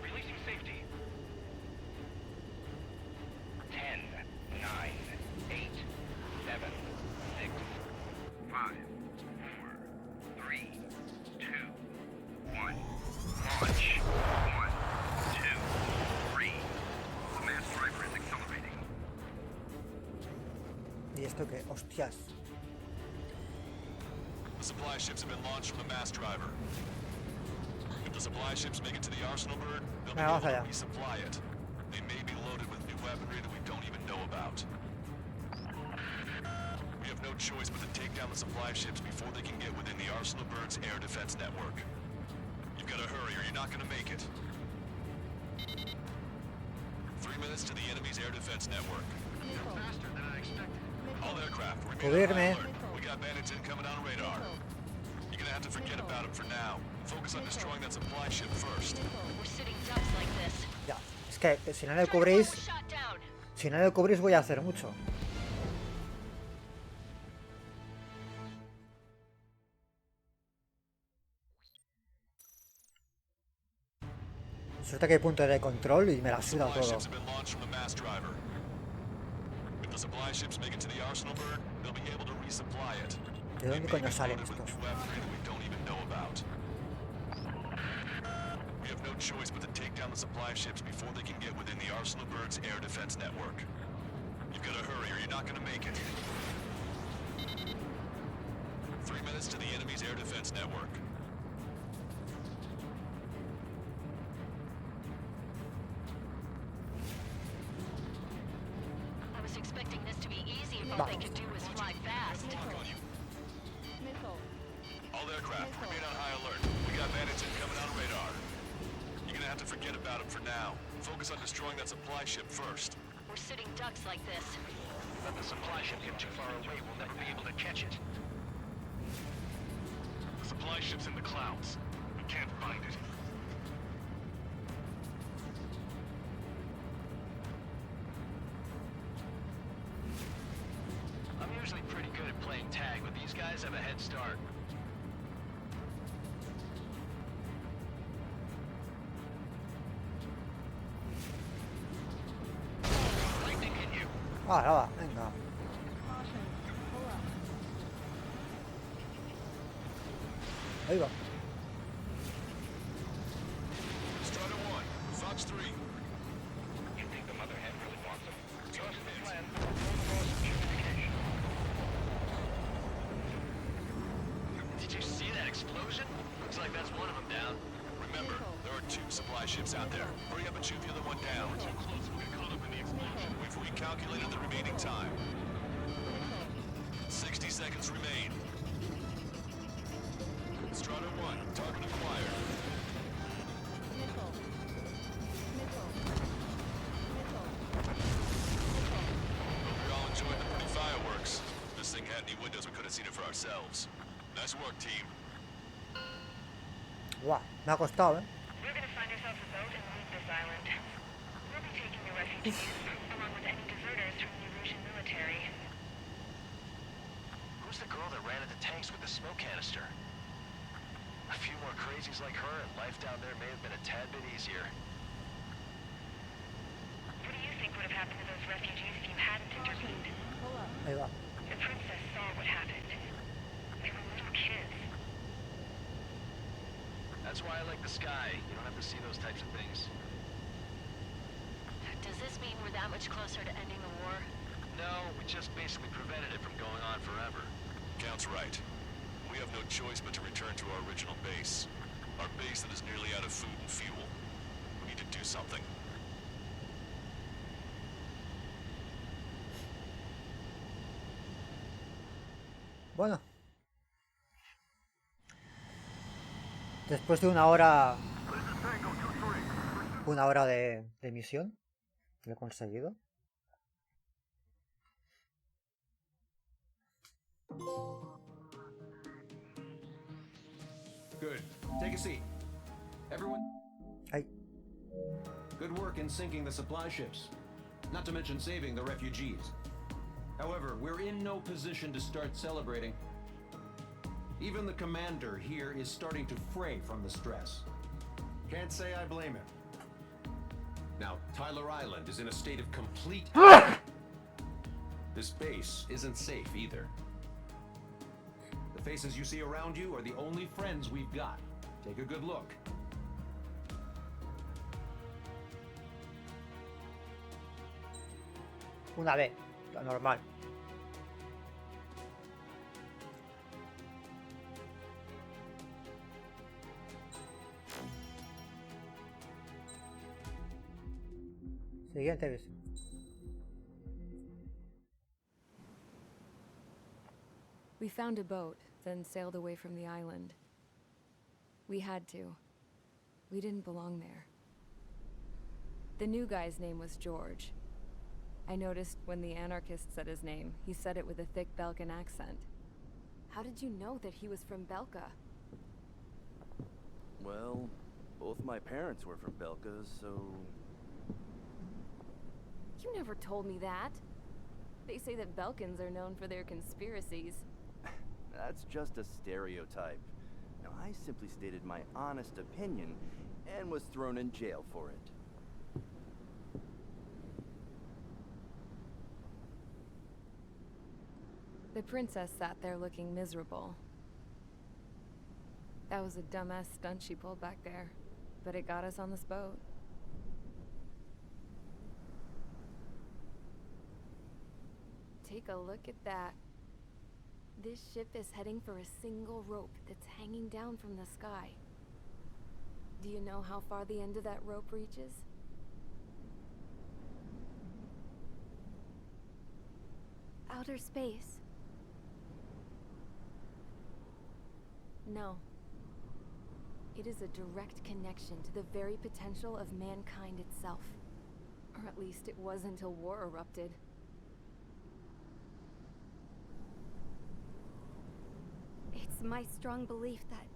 Releasing safety. 10, 9, 8, 7, 6, 5, 4, 3, 2, 1. Launch. 1, 2, 3. The mass driver is accelerating. ¿Y esto qué? Hostias. The supply ships have been launched from the mass driver. If the supply ships make it to the Arsenal bird, they'll be Vamos able to allá. resupply it. They may be loaded with new weaponry that we don't even know about. We have no choice but to take down the supply ships before they can get within the Arsenal bird's air defense network. You've got to hurry or you're not going to make it. 3 minutes to the enemy's air defense network. Faster than I expected. All aircraft, remain on Cubrirme. high alert. We got bandits incoming on radar. You're gonna have to forget about them for now. Focus on destroying that supply ship first. We're sitting ducks like this. Ya. Es que si no le cubrís... Shot down. Si no le cubrís voy a hacer mucho. Suerte que hay punto de control y me la suda Supply todo. ships have been launched from the mass driver. If the supply ships make it to the Arsenal bird, they'll be able to resupply it. ¿De dónde coño salen Loaded with estos? new weaponry that we don't even know about. We have no choice but to take down the supply ships before they can get within the Arsenal bird's air defense network. You've got to hurry or you're not going to make it. 3 minutes to the enemy's air defense network. I was expecting this to be easy if all they could do was fly fast. All aircraft, remain on high alert. We got bandits incoming on radar. You're gonna have to forget about them for now. Focus on destroying that supply ship first. We're sitting ducks like this. Let the supply ship get too far away, we'll never be able to catch it. The supply ship's in the clouds. We can't find it. I'm usually pretty good at playing tag, but these guys have a head start. Lightning hit you. Ah, va, venga. Ahí va. Strider 1, Fox 3. You think the mother hen really wants them? Just the plan for protocol communication. Did you see that explosion? Looks like that's one of them down. Remember, there are 2 supply ships out there. Hurry up and shoot the other one down. We're too close. We'll get caught up in the explosion. We've recalculated the remaining time. 60 seconds remain. Strider 1, target acquired. Hope you're all enjoying the pretty fireworks. If this thing had any windows, we could have seen it for ourselves. Nice work, team. Guau, me ha costado, ¿eh? We're gonna find ourselves a boat and leave this island. We'll be taking the refugees, along with any deserters from the Erusian military. Who's the girl that ran at the tanks with the smoke canister? A few more crazies like her, and life down there may have been a tad bit easier. What do you think would have happened to those refugees if you hadn't intervened? Ahí va. The princess saw what happened. They were little That's why I like the sky. You don't have to see those types of things. Does this mean we're that much closer to ending the war? No, we just basically prevented it from going on forever. Count's right. We have no choice but to return to our original base. Our base that is nearly out of food and fuel. We need to do something. Bueno. Después de una hora... Una hora de misión. Lo he conseguido. Good. Take a seat. Everyone... Ay. Good work in sinking the supply ships. Not to mention saving the refugees. However, we're in no position to start celebrating. Even the commander here is starting to fray from the stress. Can't say I blame him. Now, Tyler Island is in a state of complete... This base isn't safe either. The faces you see around you are the only friends we've got. Take a good look. Una vez. Lo normal. Siguiente visión. We found a boat, then sailed away from the island. We had to. We didn't belong there. The new guy's name was George. I noticed when the anarchist said his name, he said it with a thick Belkan accent. How did you know that he was from Belka? Well, both my parents were from Belka, so... You never told me that. They say that Belkans are known for their conspiracies. That's just a stereotype. Now, I simply stated my honest opinion and was thrown in jail for it. The princess sat there looking miserable. That was a dumbass stunt she pulled back there, but it got us on this boat. Take a look at that. This ship is heading for a single rope that's hanging down from the sky. Do you know how far the end of that rope reaches? Outer space. No. It is a direct connection to the very potential of mankind itself. Or at least it was until war erupted. It's my strong belief that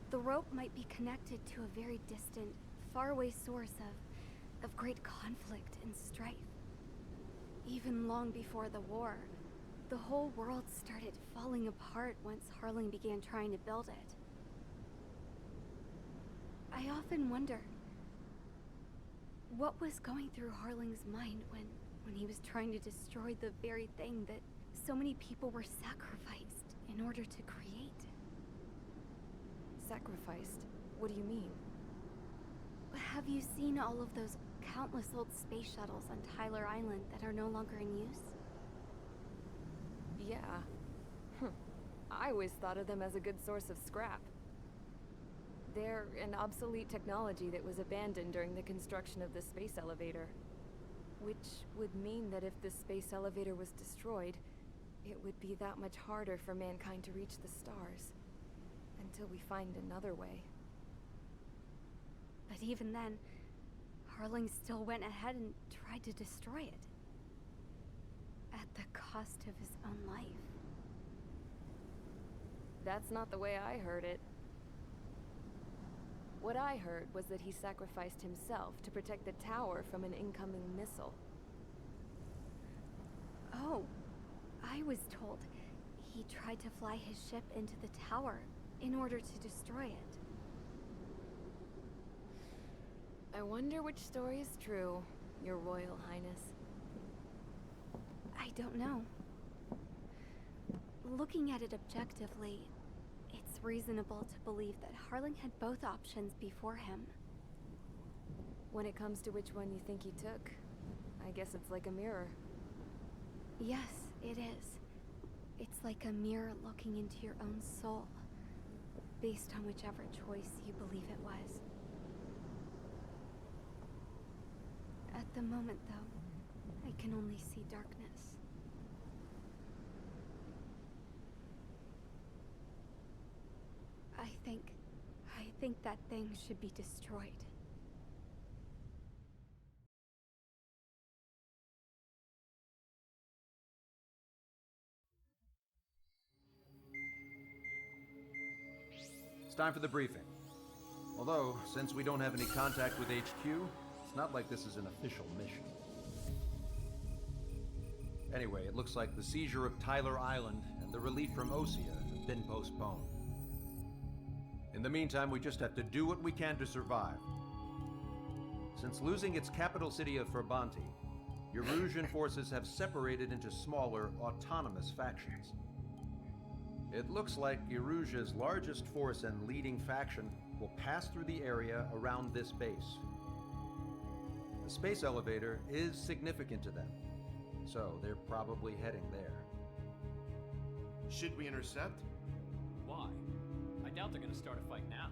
the rope might be connected to a very distant, faraway source of great conflict and strife. Even long before the war, the whole world started falling apart once Harling began trying to build it. I often wonder what was going through Harling's mind when he was trying to destroy the very thing that so many people were sacrificed in order to create. Sacrificed? What do you mean? Have you seen all of those countless old space shuttles on Tyler Island that are no longer in use? Yeah. I always thought of them as a good source of scrap. They're an obsolete technology that was abandoned during the construction of the space elevator. Which would mean that if the space elevator was destroyed, it would be that much harder for mankind to reach the stars. Until we find another way. But even then, Harling still went ahead and tried to destroy it. At the cost of his own life. That's not the way I heard it. What I heard was that he sacrificed himself to protect the tower from an incoming missile. Oh, I was told he tried to fly his ship into the tower in order to destroy it. I wonder which story is true, Your Royal Highness. I don't know. Looking at it objectively, it's it's reasonable to believe that Harling had both options before him. When it comes to which one you think he took, I guess it's like a mirror. Yes, it is. It's like a mirror looking into your own soul, based on whichever choice you believe it was. At the moment, though, I can only see darkness. I think that thing should be destroyed. It's time for the briefing. Although, since we don't have any contact with HQ, it's not like this is an official mission. Anyway, it looks like the seizure of Tyler Island and the relief from Osea have been postponed. In the meantime, we just have to do what we can to survive. Since losing its capital city of Ferbanti, Erusian forces have separated into smaller, autonomous factions. It looks like Erusia's largest force and leading faction will pass through the area around this base. The space elevator is significant to them, so they're probably heading there. Should we intercept? Why? I doubt they're gonna start a fight now.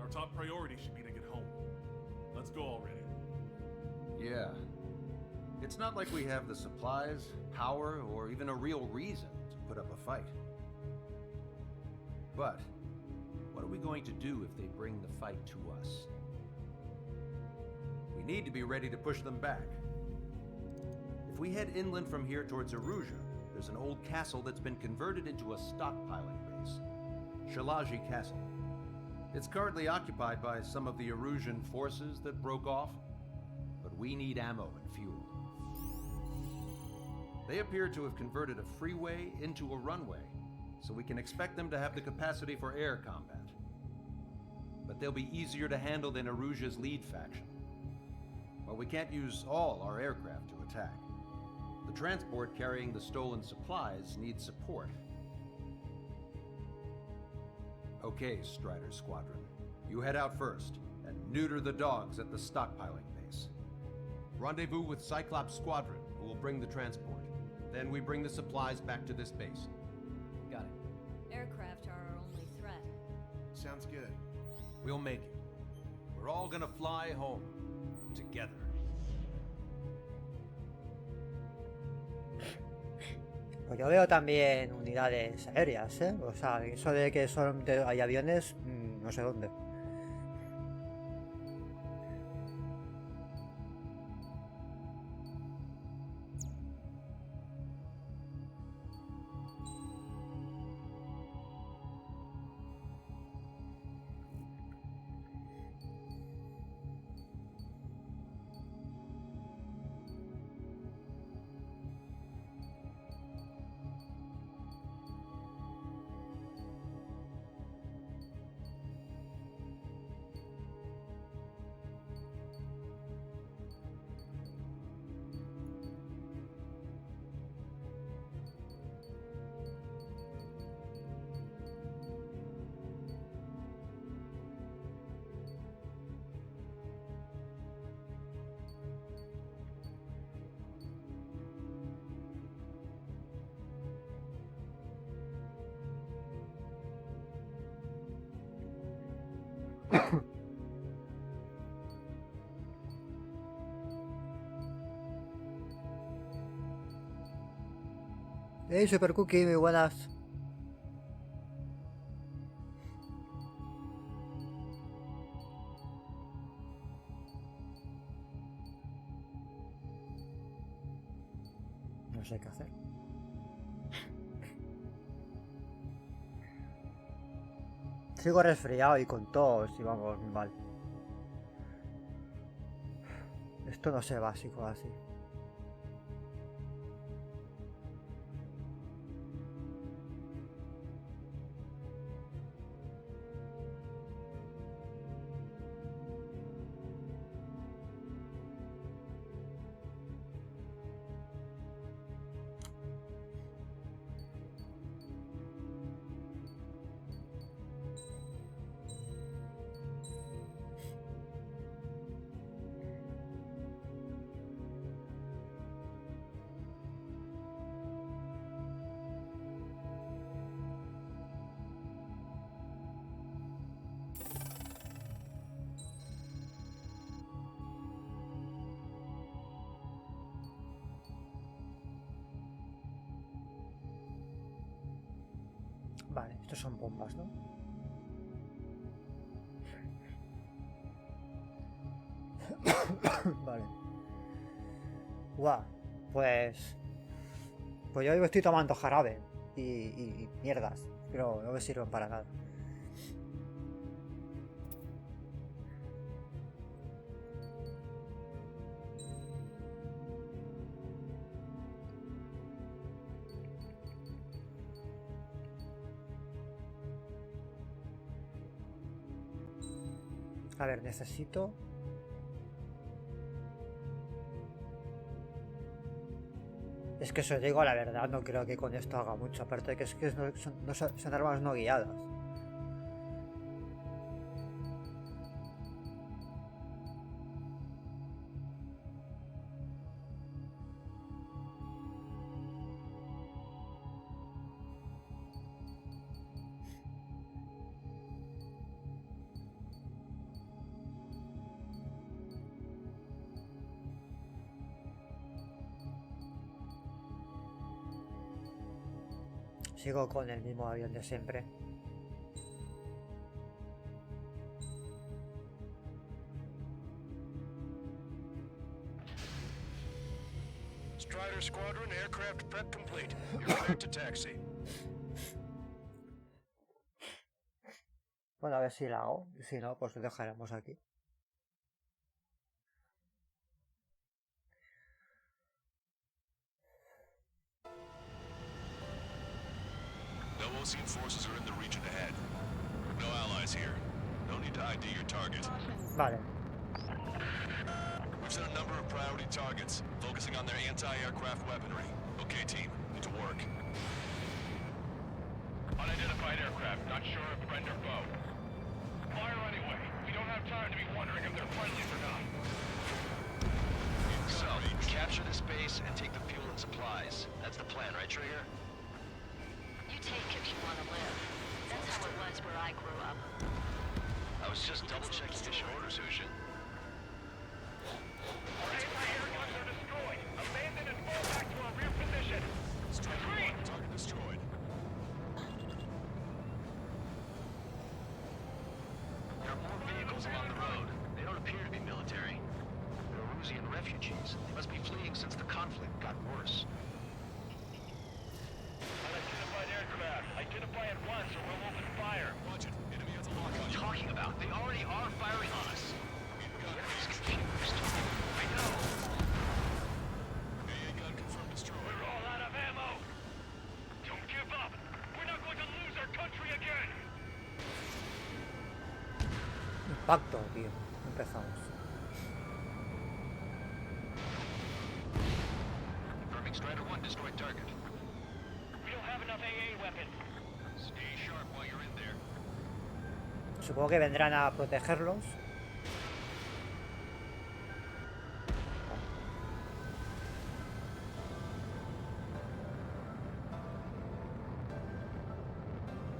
Our top priority should be to get home. Let's go already. Yeah. It's not like we have the supplies, power, or even a real reason to put up a fight. But, what are we going to do if they bring the fight to us? We need to be ready to push them back. If we head inland from here towards Erusia, there's an old castle that's been converted into a stockpiling base. Shalaji Castle. It's currently occupied by some of the Erusian forces that broke off, but we need ammo and fuel. They appear to have converted a freeway into a runway, so we can expect them to have the capacity for air combat. But they'll be easier to handle than Erusia's lead faction. While we can't use all our aircraft to attack, the transport carrying the stolen supplies needs support. Okay, Strider Squadron. You head out first, and neuter the dogs at the stockpiling base. Rendezvous with Cyclops Squadron, who will bring the transport. Then we bring the supplies back to this base. Got it. Aircraft are our only threat. Sounds good. We'll make it. We're all gonna fly home. Together. Pues yo veo también unidades aéreas, ¿eh? O sea, eso de que solamente hay aviones, no sé dónde. Hey, Super Cookie, muy buenas. No sé qué hacer. Sigo resfriado y con tos y vamos muy mal. Esto no sé básico así. Vale, estos son bombas, ¿no? Vale. Guau, pues yo estoy tomando jarabe y mierdas, pero no me sirven para nada. A ver, necesito... Es que eso digo la verdad, no creo que con esto haga mucho, aparte de que es que son armas no guiadas. Sigo con el mismo avión de siempre. Strider Squadron, aircraft prep complete. You're cleared to taxi. Bueno, a ver si la hago. Y si no, pues lo dejaremos aquí. No Ocean forces are in the region ahead. No allies here. No need to ID your target. Vale. We've set a number of priority targets, focusing on their anti-aircraft weaponry. Okay, team, get to work. Unidentified aircraft, not sure if friend or foe. Fire anyway. We don't have time to be wondering if they're friendlies or not. So, capture this base and take the fuel and supplies. That's the plan, right, Trigger? You take if you want to live. That's how it was where I grew up. I was just double-checking mission orders, Hushin. Our anti-air guns are destroyed. Abandon and fall back to our rear position. Retreat! Target destroyed. There are more vehicles along the road. They don't appear to be military. They're Erusian refugees. They must be fleeing since the conflict got worse. Unidentified aircraft. Identify at once or we'll open fire. Watch it. Enemy has a lock on What are you you. talking about? They already are firing on us. The enemy's confused. I know. AA gun confirmed destroyed. We're all out of ammo. Don't give up. We're not going to lose our country again. Impacto, tío. Empezamos. Confirming Strider 1 destroyed target. We don't have enough AA weapons. Stay sharp while you're in there. Supongo que vendrán a protegerlos.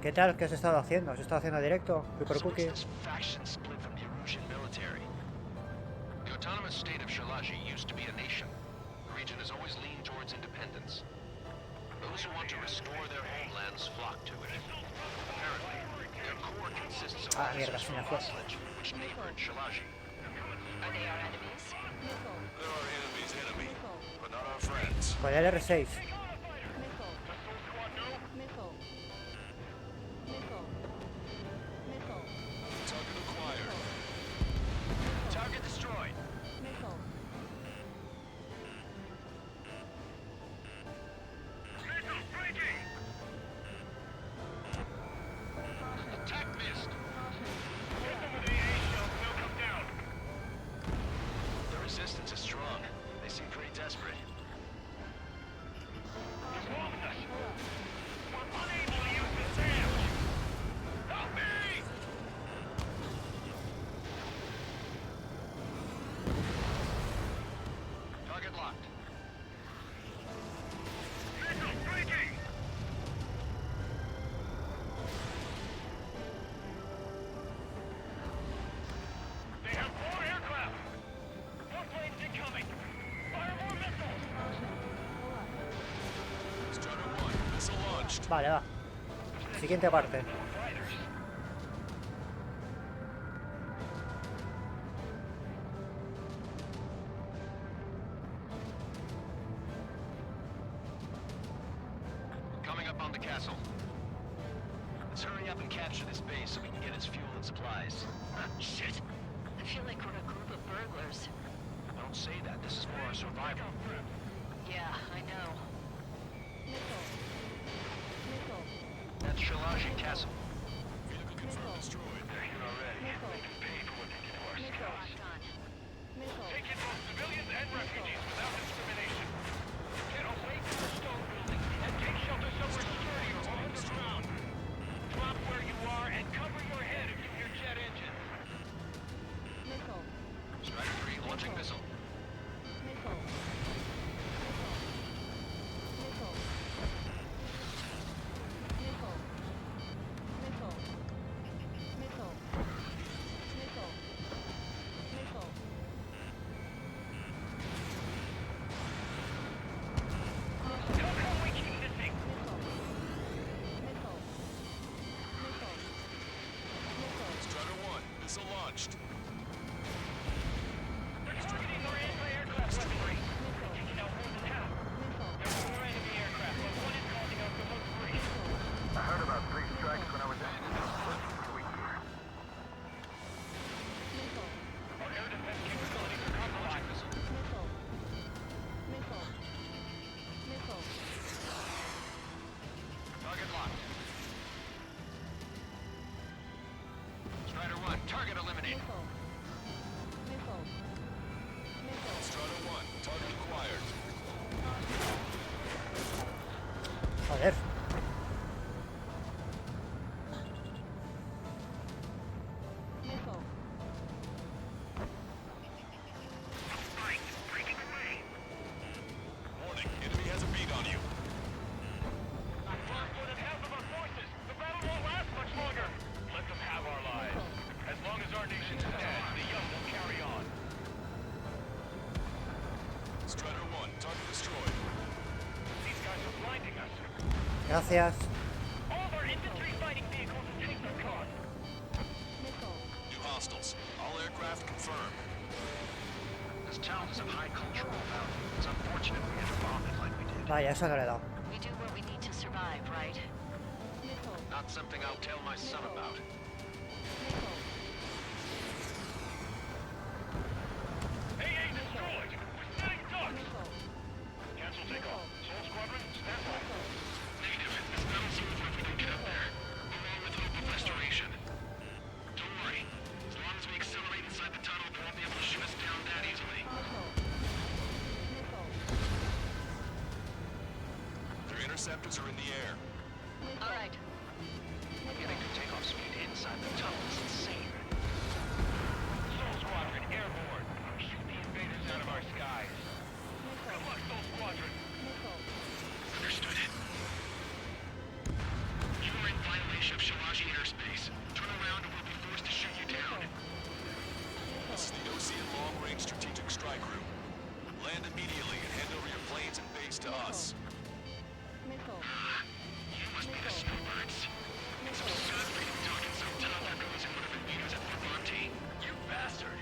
¿Qué tal? ¿Qué has estado haciendo? ¿Has estado haciendo directo? Super So Cookie. it's this faction split from the Erusian military. The autonomous state of Shalaji used to be a nation. The region has always leaned towards independence. Those who want to restore their homelands flock to it. Apparently, their core consists of Mierda, se me fue. Oslage, which neighbored Shalaji. Are they our enemies? They're our enemy's enemy, but not our friends. Con el R6. Target acquired. Target destroyed. Missiles breaking! Attack missed. Hit them with AA shells, they'll come down. The resistance is strong. They seem pretty desperate. They're bombing us. We're unable to use the SAM. Help me! Target locked. Missiles breaking! They have more aircraft! More planes incoming! Fire more missiles! Strider 1, missile launched. Vale, va. Siguiente parte. Coming up on the castle. Let's hurry up and capture this base so we can get its fuel and supplies. Shit. I feel like we're a group of burglars. Don't say that. This is for our survival. Yeah, I know. That's Shalaji Castle. Vehicle confirmed destroyed. They're here already. They can pay for what they did to our scouts. Take in both civilians and refugees without discrimination. Get away from the stone building and take shelter somewhere sturdier or underground. Drop where you are and cover your head if you hear jet engines. Strider 3 launching missile. Strider 1, missile launched. They're targeting our anti-aircraft weaponry. They're taking out more than half. There are 4 enemy aircraft, but one is causing us to look free. I heard about 3 strikes when I was in. Weak here. Our air defense capabilities are compromised. Target locked. Strider 1, target eliminated. Strider 1, target acquired. Joder. Warning, enemy has a beat on you. Lost more than half of our forces. The battle won't last much longer. Let them have our lives. As long as our nation stands, the young will carry on. Strider 1, target destroyed. These guys are blinding us. Gracias. All of our infantry fighting vehicles and tanks are gone. New hostiles. All aircraft confirmed. This town is of high cultural value. It's unfortunate we had to bomb it like we did. Vaya, eso no le he dado. We do what we need to survive, right? Not something I'll tell my son about. AA destroyed. We're setting ducks. Cancel takeoff. Soul Squadron, stand by. Negative. This battle seems like we can get up there. Along with hope of restoration. Don't worry. As long as we accelerate inside the tunnel, they won't be able to shoot us down that easily. 3 interceptors are in the air. All right. Getting to takeoff speed inside the tunnel is insane. Soul Squadron, airborne. Shoot the invaders out of our skies. Good luck, Soul Squadron. Understood. You are in violation of Shalaji airspace. Turn around or we'll be forced to shoot you down. This is the Ocean Long Range Strategic Strike Group. Land immediately and hand over your planes and base to us. You must be the snowbirds. It's absurd for you talking so tough there goes in one of the meters at Levante. You bastard.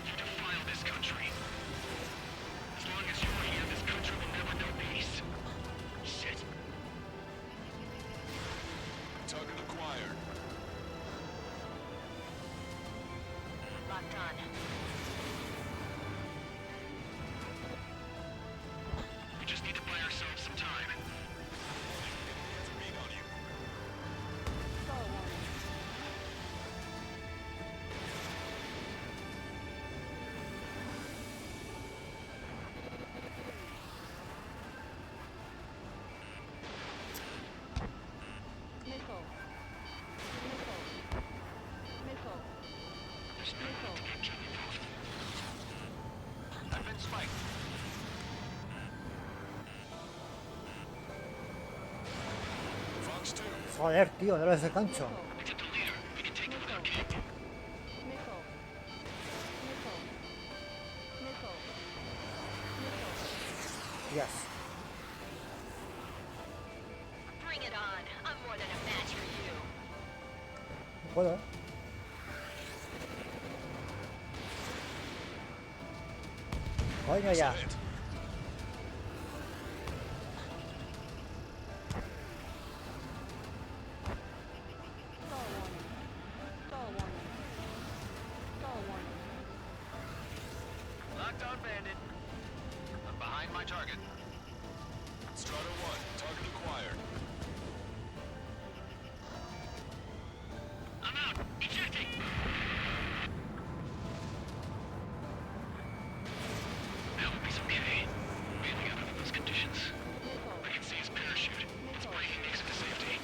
You defile this country. As long as you're here, this country will never know peace. Shit. Target acquired. Locked on. We just need to buy ourselves some time. Enemy has a beat on you. There's no need to get Jimmy involved. I've been spiked. Fox 2. Joder, tío, no les gancho. We get the leader. We can take it without King. Yes. Bring it on. Puedo, ¿eh? Coño ya. Lockdown bandit. I'm behind my target. Strider 1, target acquired. I'm out. Ejecting. That would be some okay. Bailing out under those conditions. I can see his parachute. It's breaking exit to safety.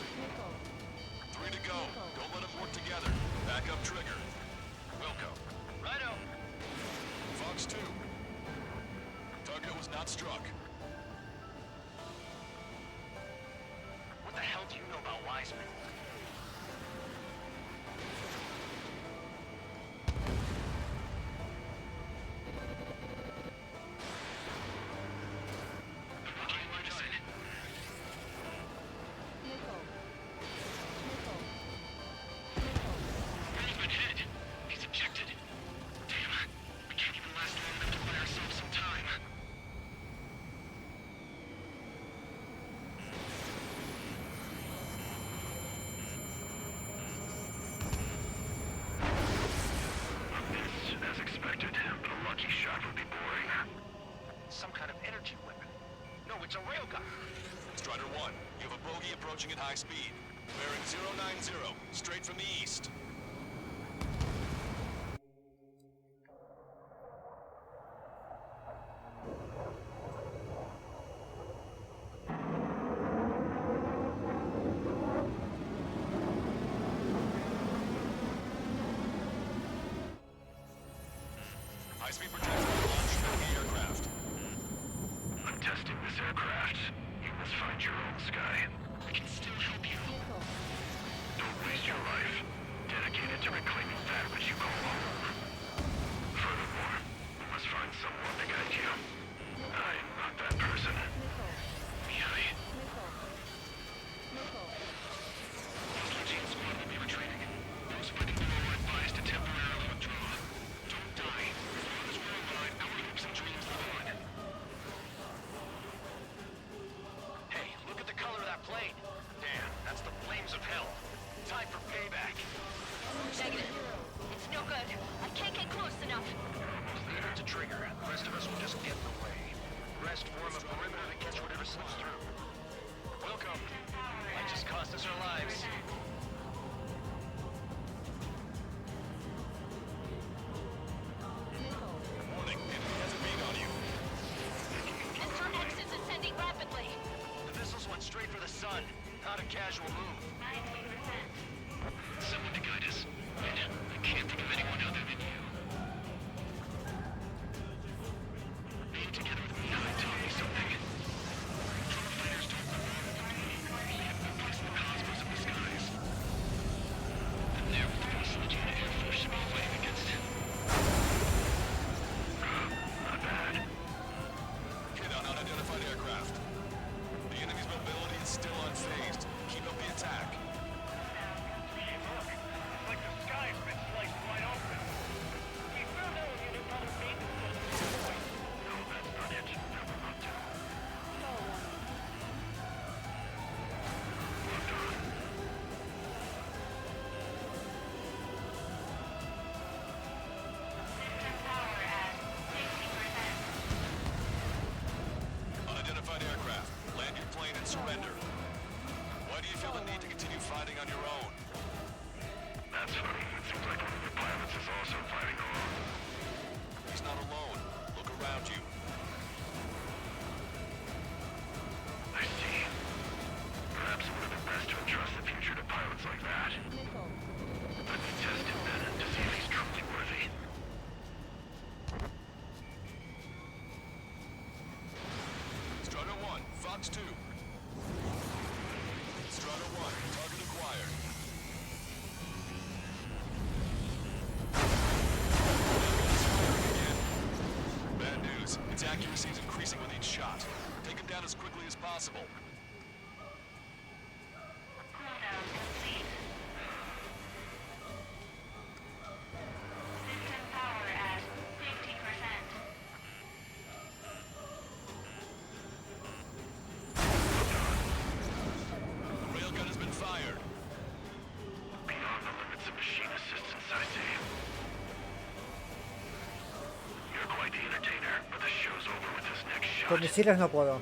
3 to go. Don't let them work together. Back up trigger. Wilco. Righto. Fox 2. Target was not struck. What the hell do you know about Wiseman? As expected, but a lucky shot would be boring. Some kind of energy weapon. No, it's a railgun. Strider 1, you have a bogey approaching at high speed. Bearing 090, straight from the east. High-speed protection launched from the aircraft. I'm testing this aircraft. You must find your own sky. I can still help you. Don't waste your life. Dedicated to reclaiming that which you call home. Furthermore, we must find someone to guide you. I'm not that person. Mihai. Hostile squad will be retreating. Those fighting below are advised to temporarily withdraw. Don't die. As long as we're alive, our hopes and dreams live on. Hey, look at the color of that plane. Damn, that's the flames of hell. Time for payback. Negative. It's no good. I can't get close enough. Leave it to trigger. The rest of us will just get in the way. The rest form a perimeter that gets whatever slips through. Welcome. Might just cost us our lives. Warning, enemy has a beat on you. Mr. X is ascending rapidly. The missiles went straight for the sun. Not a casual move. 90%. Someone to guide us. And I can't think of anyone other than you. Being together with Mihai taught me something. Control fighters don't belong with the beam. They have no place in the cosmos of the skies. And they're the facility the Air Force should be fighting against. Not bad. Hit on unidentified aircraft. The enemy's mobility is still unfazed. Keep up the attack. Look, it's like the sky's been sliced wide open. We found out we had another maintenance system deployed. No, that's not it. That will not do. Locked on. System power at 60%. Unidentified aircraft. Land your plane and surrender. Why do you feel the need to continue fighting on your own? That's funny. It seems like one of the pilots is also fighting alone. He's not alone. Look around you. I see. Perhaps it would have been best to entrust the future to pilots like that. Let's test him then to see if he's truly worthy. Strider 1, Fox 2. Strider 1, target acquired. Bad news. Its accuracy is increasing with each shot. Take him down as quickly as possible. Cooldown complete. Con misiles no puedo.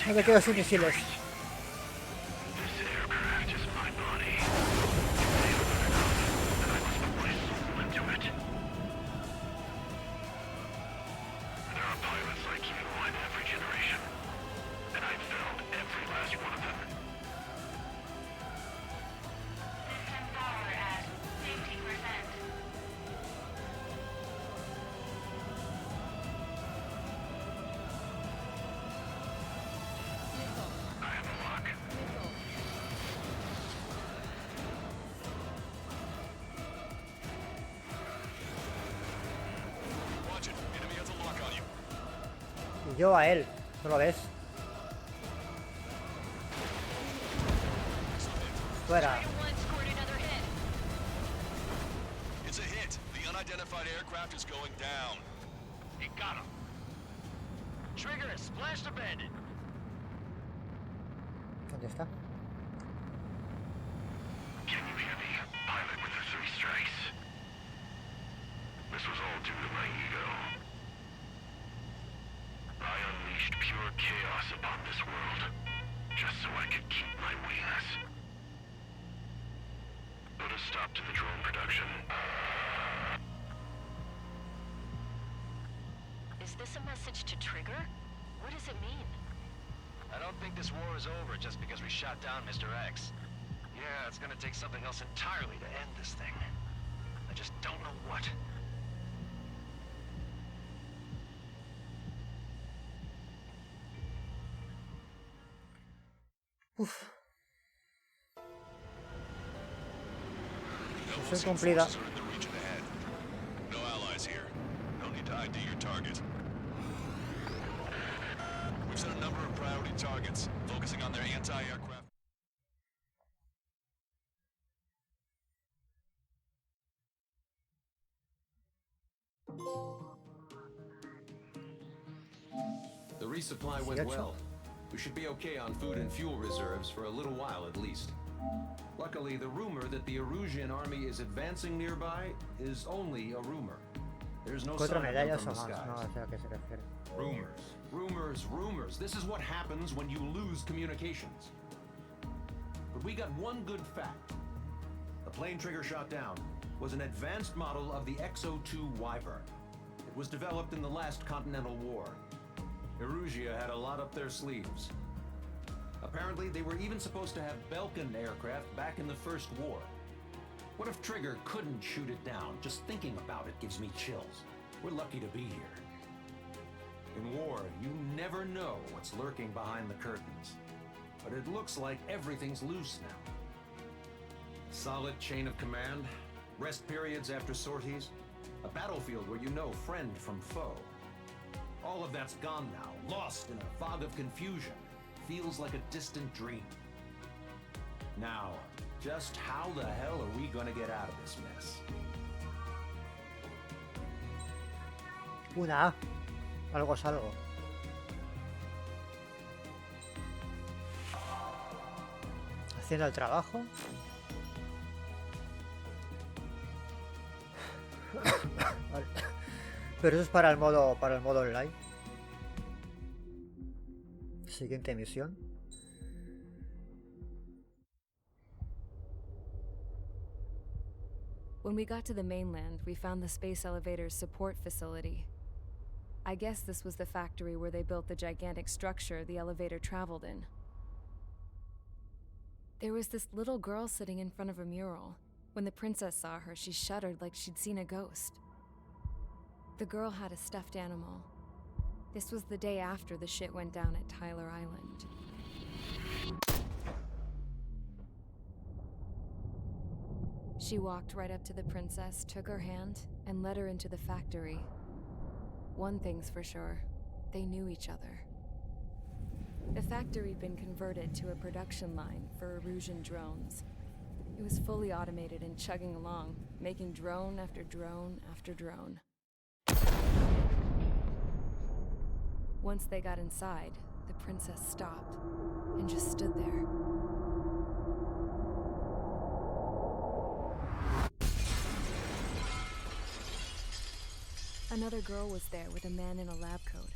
No me quedo sin misiles. Y yo a él, ¿no lo ves? Fuera. It's a hit. The unidentified aircraft is going down. You got him. Trigger has splashed a bandit. ¿Dónde está? Can you hear me? Pilot with the 3 strikes. This was all due to my ego. I unleashed pure chaos upon this world, just so I could keep my wings. Put a stop to the drone production. Is this a message to Trigger? What does it mean? I don't think this war is over just because we shot down Mr. X. Yeah, it's gonna take something else entirely to end this thing. I just don't know what. Uf. Misión cumplida. No allies here. No need to ID your target. We've set a number of priority targets, focusing on their anti-aircraft. The resupply went well. We should be okay on food and fuel reserves for a little while at least. Luckily, the rumor that the Erusian army is advancing nearby is only a rumor. There's no sign of them from the skies. Rumors, rumors, rumors. This is what happens when you lose communications. But we got one good fact. The plane Trigger shot down was an advanced model of the XO2 Wyvern. It was developed in the last Continental War. Erusia had a lot up their sleeves. Apparently, they were even supposed to have Belkin aircraft back in the First War. What if Trigger couldn't shoot it down? Just thinking about it gives me chills. We're lucky to be here. In war, you never know what's lurking behind the curtains. But it looks like everything's loose now. Solid chain of command, rest periods after sorties, a battlefield where you know friend from foe. All of that's gone now, lost in a fog of confusion. Feels like a distant dream. Now, just how the hell are we gonna get out of this mess? Una A. Algo es algo. Haciendo el trabajo. Vale. Pero eso es para el modo online. Siguiente misión. When we got to the mainland, we found the space elevator's support facility. I guess this was the factory where they built the gigantic structure the elevator traveled in. There was this little girl sitting in front of a mural. When the princess saw her, she shuddered like she'd seen a ghost. The girl had a stuffed animal. This was the day after the shit went down at Tyler Island. She walked right up to the princess, took her hand, and led her into the factory. One thing's for sure, they knew each other. The factory had been converted to a production line for Erusian drones. It was fully automated and chugging along, making drone after drone after drone. Once they got inside, the princess stopped and just stood there. Another girl was there with a man in a lab coat.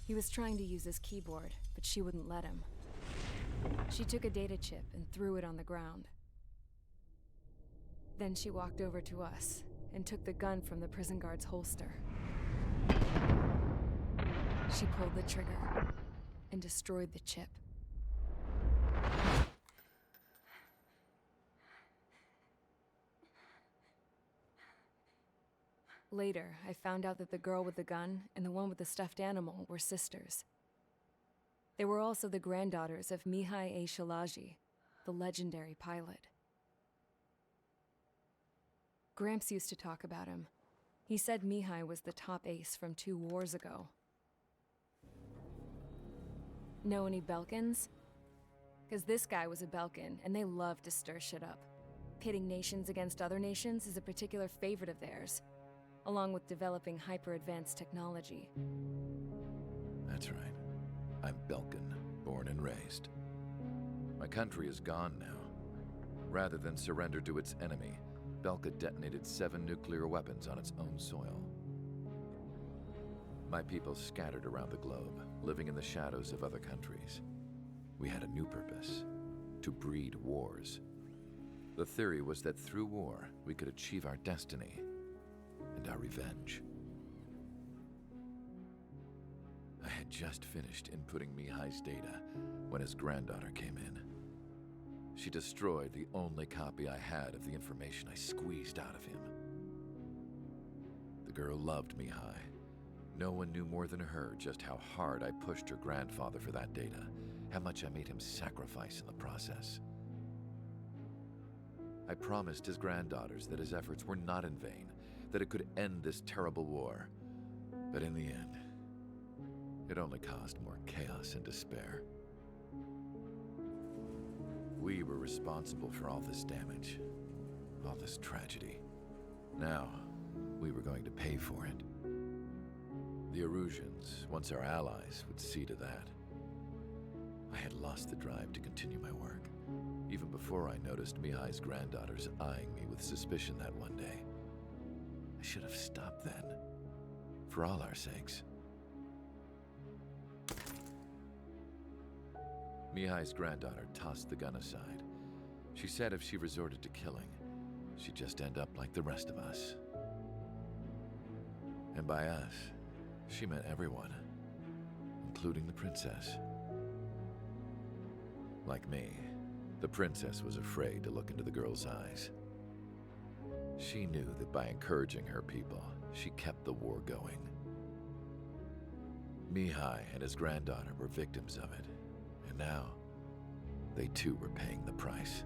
He was trying to use his keyboard, but she wouldn't let him. She took a data chip and threw it on the ground. Then she walked over to us and took the gun from the prison guard's holster. She pulled the trigger and destroyed the chip. Later, I found out that the girl with the gun and the one with the stuffed animal were sisters. They were also the granddaughters of Mihai A. Shalaji, the legendary pilot. Gramps used to talk about him. He said Mihai was the top ace from 2 wars ago. Know any Belkans? Because this guy was a Belkan, and they love to stir shit up. Pitting nations against other nations is a particular favorite of theirs, along with developing hyper-advanced technology. That's right. I'm Belkan, born and raised. My country is gone now. Rather than surrender to its enemy, Belka detonated 7 nuclear weapons on its own soil. My people scattered around the globe, living in the shadows of other countries. We had a new purpose: to breed wars. The theory was that through war, we could achieve our destiny and our revenge. I had just finished inputting Mihai's data when his granddaughter came in. She destroyed the only copy I had of the information I squeezed out of him. The girl loved Mihai. No one knew more than her just how hard I pushed her grandfather for that data, how much I made him sacrifice in the process. I promised his granddaughters that his efforts were not in vain, that it could end this terrible war. But in the end, it only caused more chaos and despair. We were responsible for all this damage, all this tragedy. Now, we were going to pay for it. The Erusians, once our allies, would see to that. I had lost the drive to continue my work, even before I noticed Mihai's granddaughters eyeing me with suspicion that one day. I should have stopped then, for all our sakes. Mihai's granddaughter tossed the gun aside. She said if she resorted to killing, she'd just end up like the rest of us. And by us, she meant everyone, including the princess. Like me, the princess was afraid to look into the girl's eyes. She knew that by encouraging her people, she kept the war going. Mihai and his granddaughter were victims of it, and now, they too were paying the price.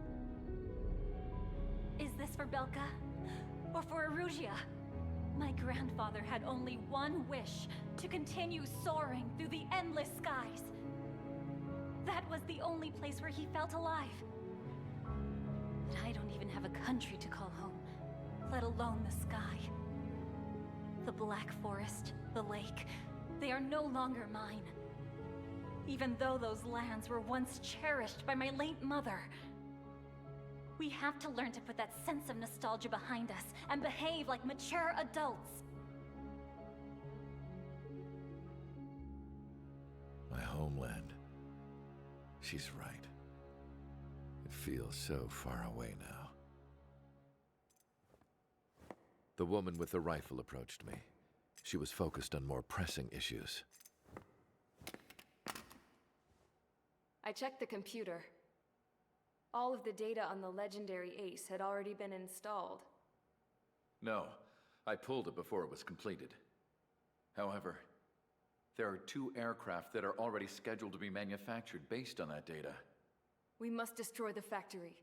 Is this for Belka? Or for Erusia? My grandfather had only one wish: to continue soaring through the endless skies. That was the only place where he felt alive. But I don't even have a country to call home, let alone the sky. The Black Forest, the lake, they are no longer mine. Even though those lands were once cherished by my late mother. We have to learn to put that sense of nostalgia behind us and behave like mature adults. My homeland. She's right. It feels so far away now. The woman with the rifle approached me. She was focused on more pressing issues. I checked the computer. All of the data on the legendary ace had already been installed. No, I pulled it before it was completed. However, There are 2 aircraft that are already scheduled to be manufactured based on that data. We must destroy the factory.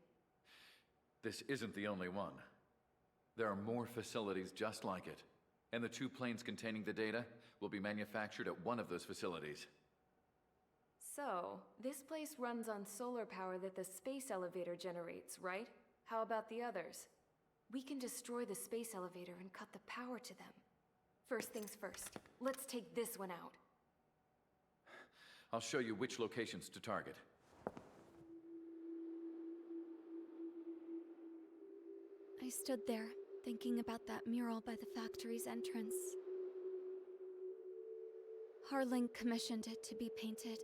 This isn't the only one. There are more facilities just like it. And the 2 planes containing the data will be manufactured at one of those facilities. So, this place runs on solar power that the space elevator generates, right? How about the others? We can destroy the space elevator and cut the power to them. First things first, let's take this one out. I'll show you which locations to target. I stood there, thinking about that mural by the factory's entrance. Harling commissioned it to be painted.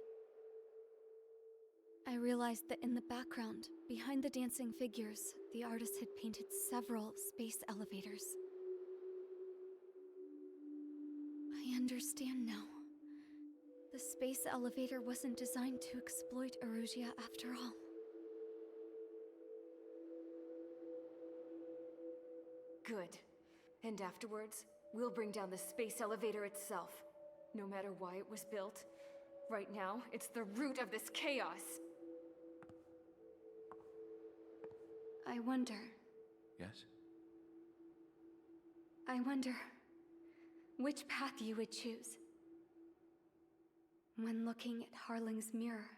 I realized that in the background, behind the dancing figures, the artist had painted several space elevators. I understand now. The space elevator wasn't designed to exploit Erusia after all. Good. And afterwards, we'll bring down the space elevator itself. No matter why it was built, right now, it's the root of this chaos. I wonder. Yes? I wonder which path you would choose when looking at Harling's mirror.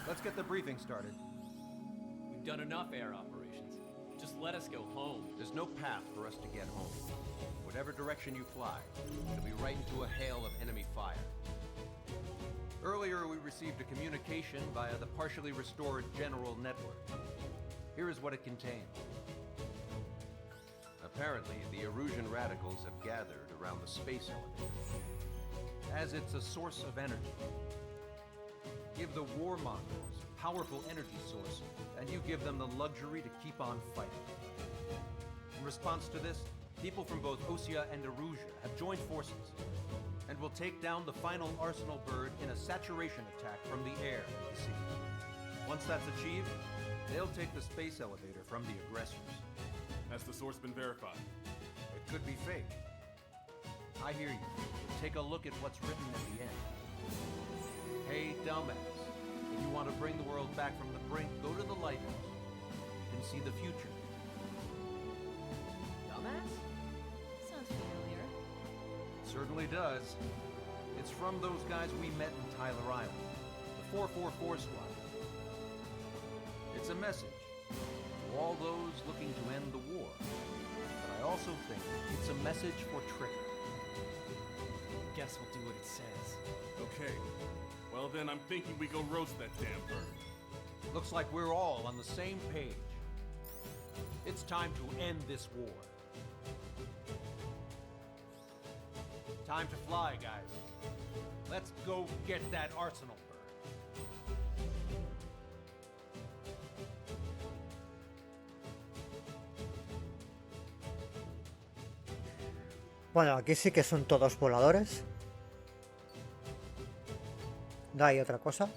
Let's get the briefing started. We've done enough air operations. Just let us go home. There's no path for us to get home. Whatever direction you fly, it'll be right into a hail of enemy fire. Earlier, we received a communication via the partially restored General Network. Here is what it contained. Apparently, the Erusian radicals have gathered around the space elevator, as it's a source of energy. Give the warmongers a powerful energy source, and you give them the luxury to keep on fighting. In response to this, people from both Osea and Erusia have joined forces, and will take down the final Arsenal bird in a saturation attack from the air and the sea. Once that's achieved, they'll take the space elevator from the aggressors. Has the source been verified? It could be fake. I hear you. Take a look at what's written at the end. Hey, dumbass. If you want to bring the world back from the brink, go to the lighthouse. You can see the future. Dumbass? Sounds familiar. Certainly does. It's from those guys we met in Tyler Island, the 444 squad. It's a message to all those looking to end the war. But I also think it's a message for Trigger. Guess we'll do what it says. Okay. Well then, I'm thinking we go roast that damn bird. Looks like we're all on the same page. It's time to end this war. Time to fly, guys. Let's go get that Arsenal bird. Bueno, aquí sí que son todos voladores. No hay otra cosa.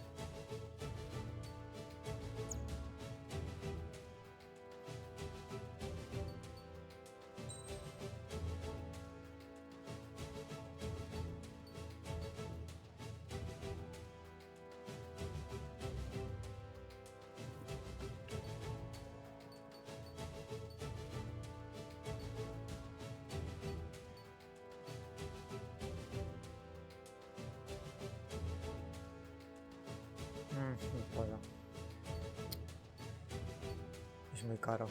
No puedo. Es muy caro.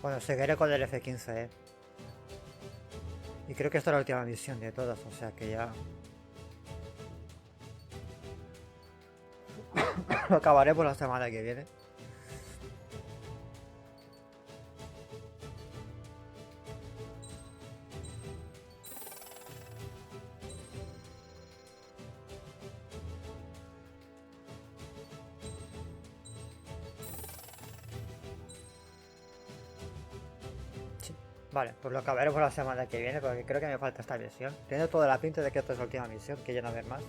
Bueno, seguiré con el F-15, Y creo que esta es la última misión de todas, o sea que ya... lo acabaré por la semana que viene. Vale, pues lo acabaremos la semana que viene porque creo que me falta esta misión. Tiene toda la pinta de que esta es la última misión, que ya no haber más.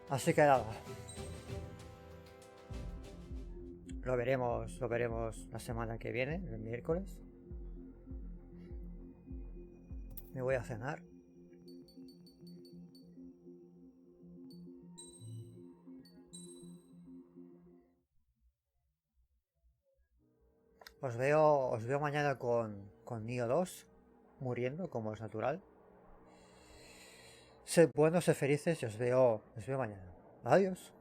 Así que nada. Lo veremos la semana que viene, el miércoles. Me voy a cenar. Os veo mañana con Nioh 2 muriendo, como es natural. Sed buenos, sed felices y os veo mañana. Adiós.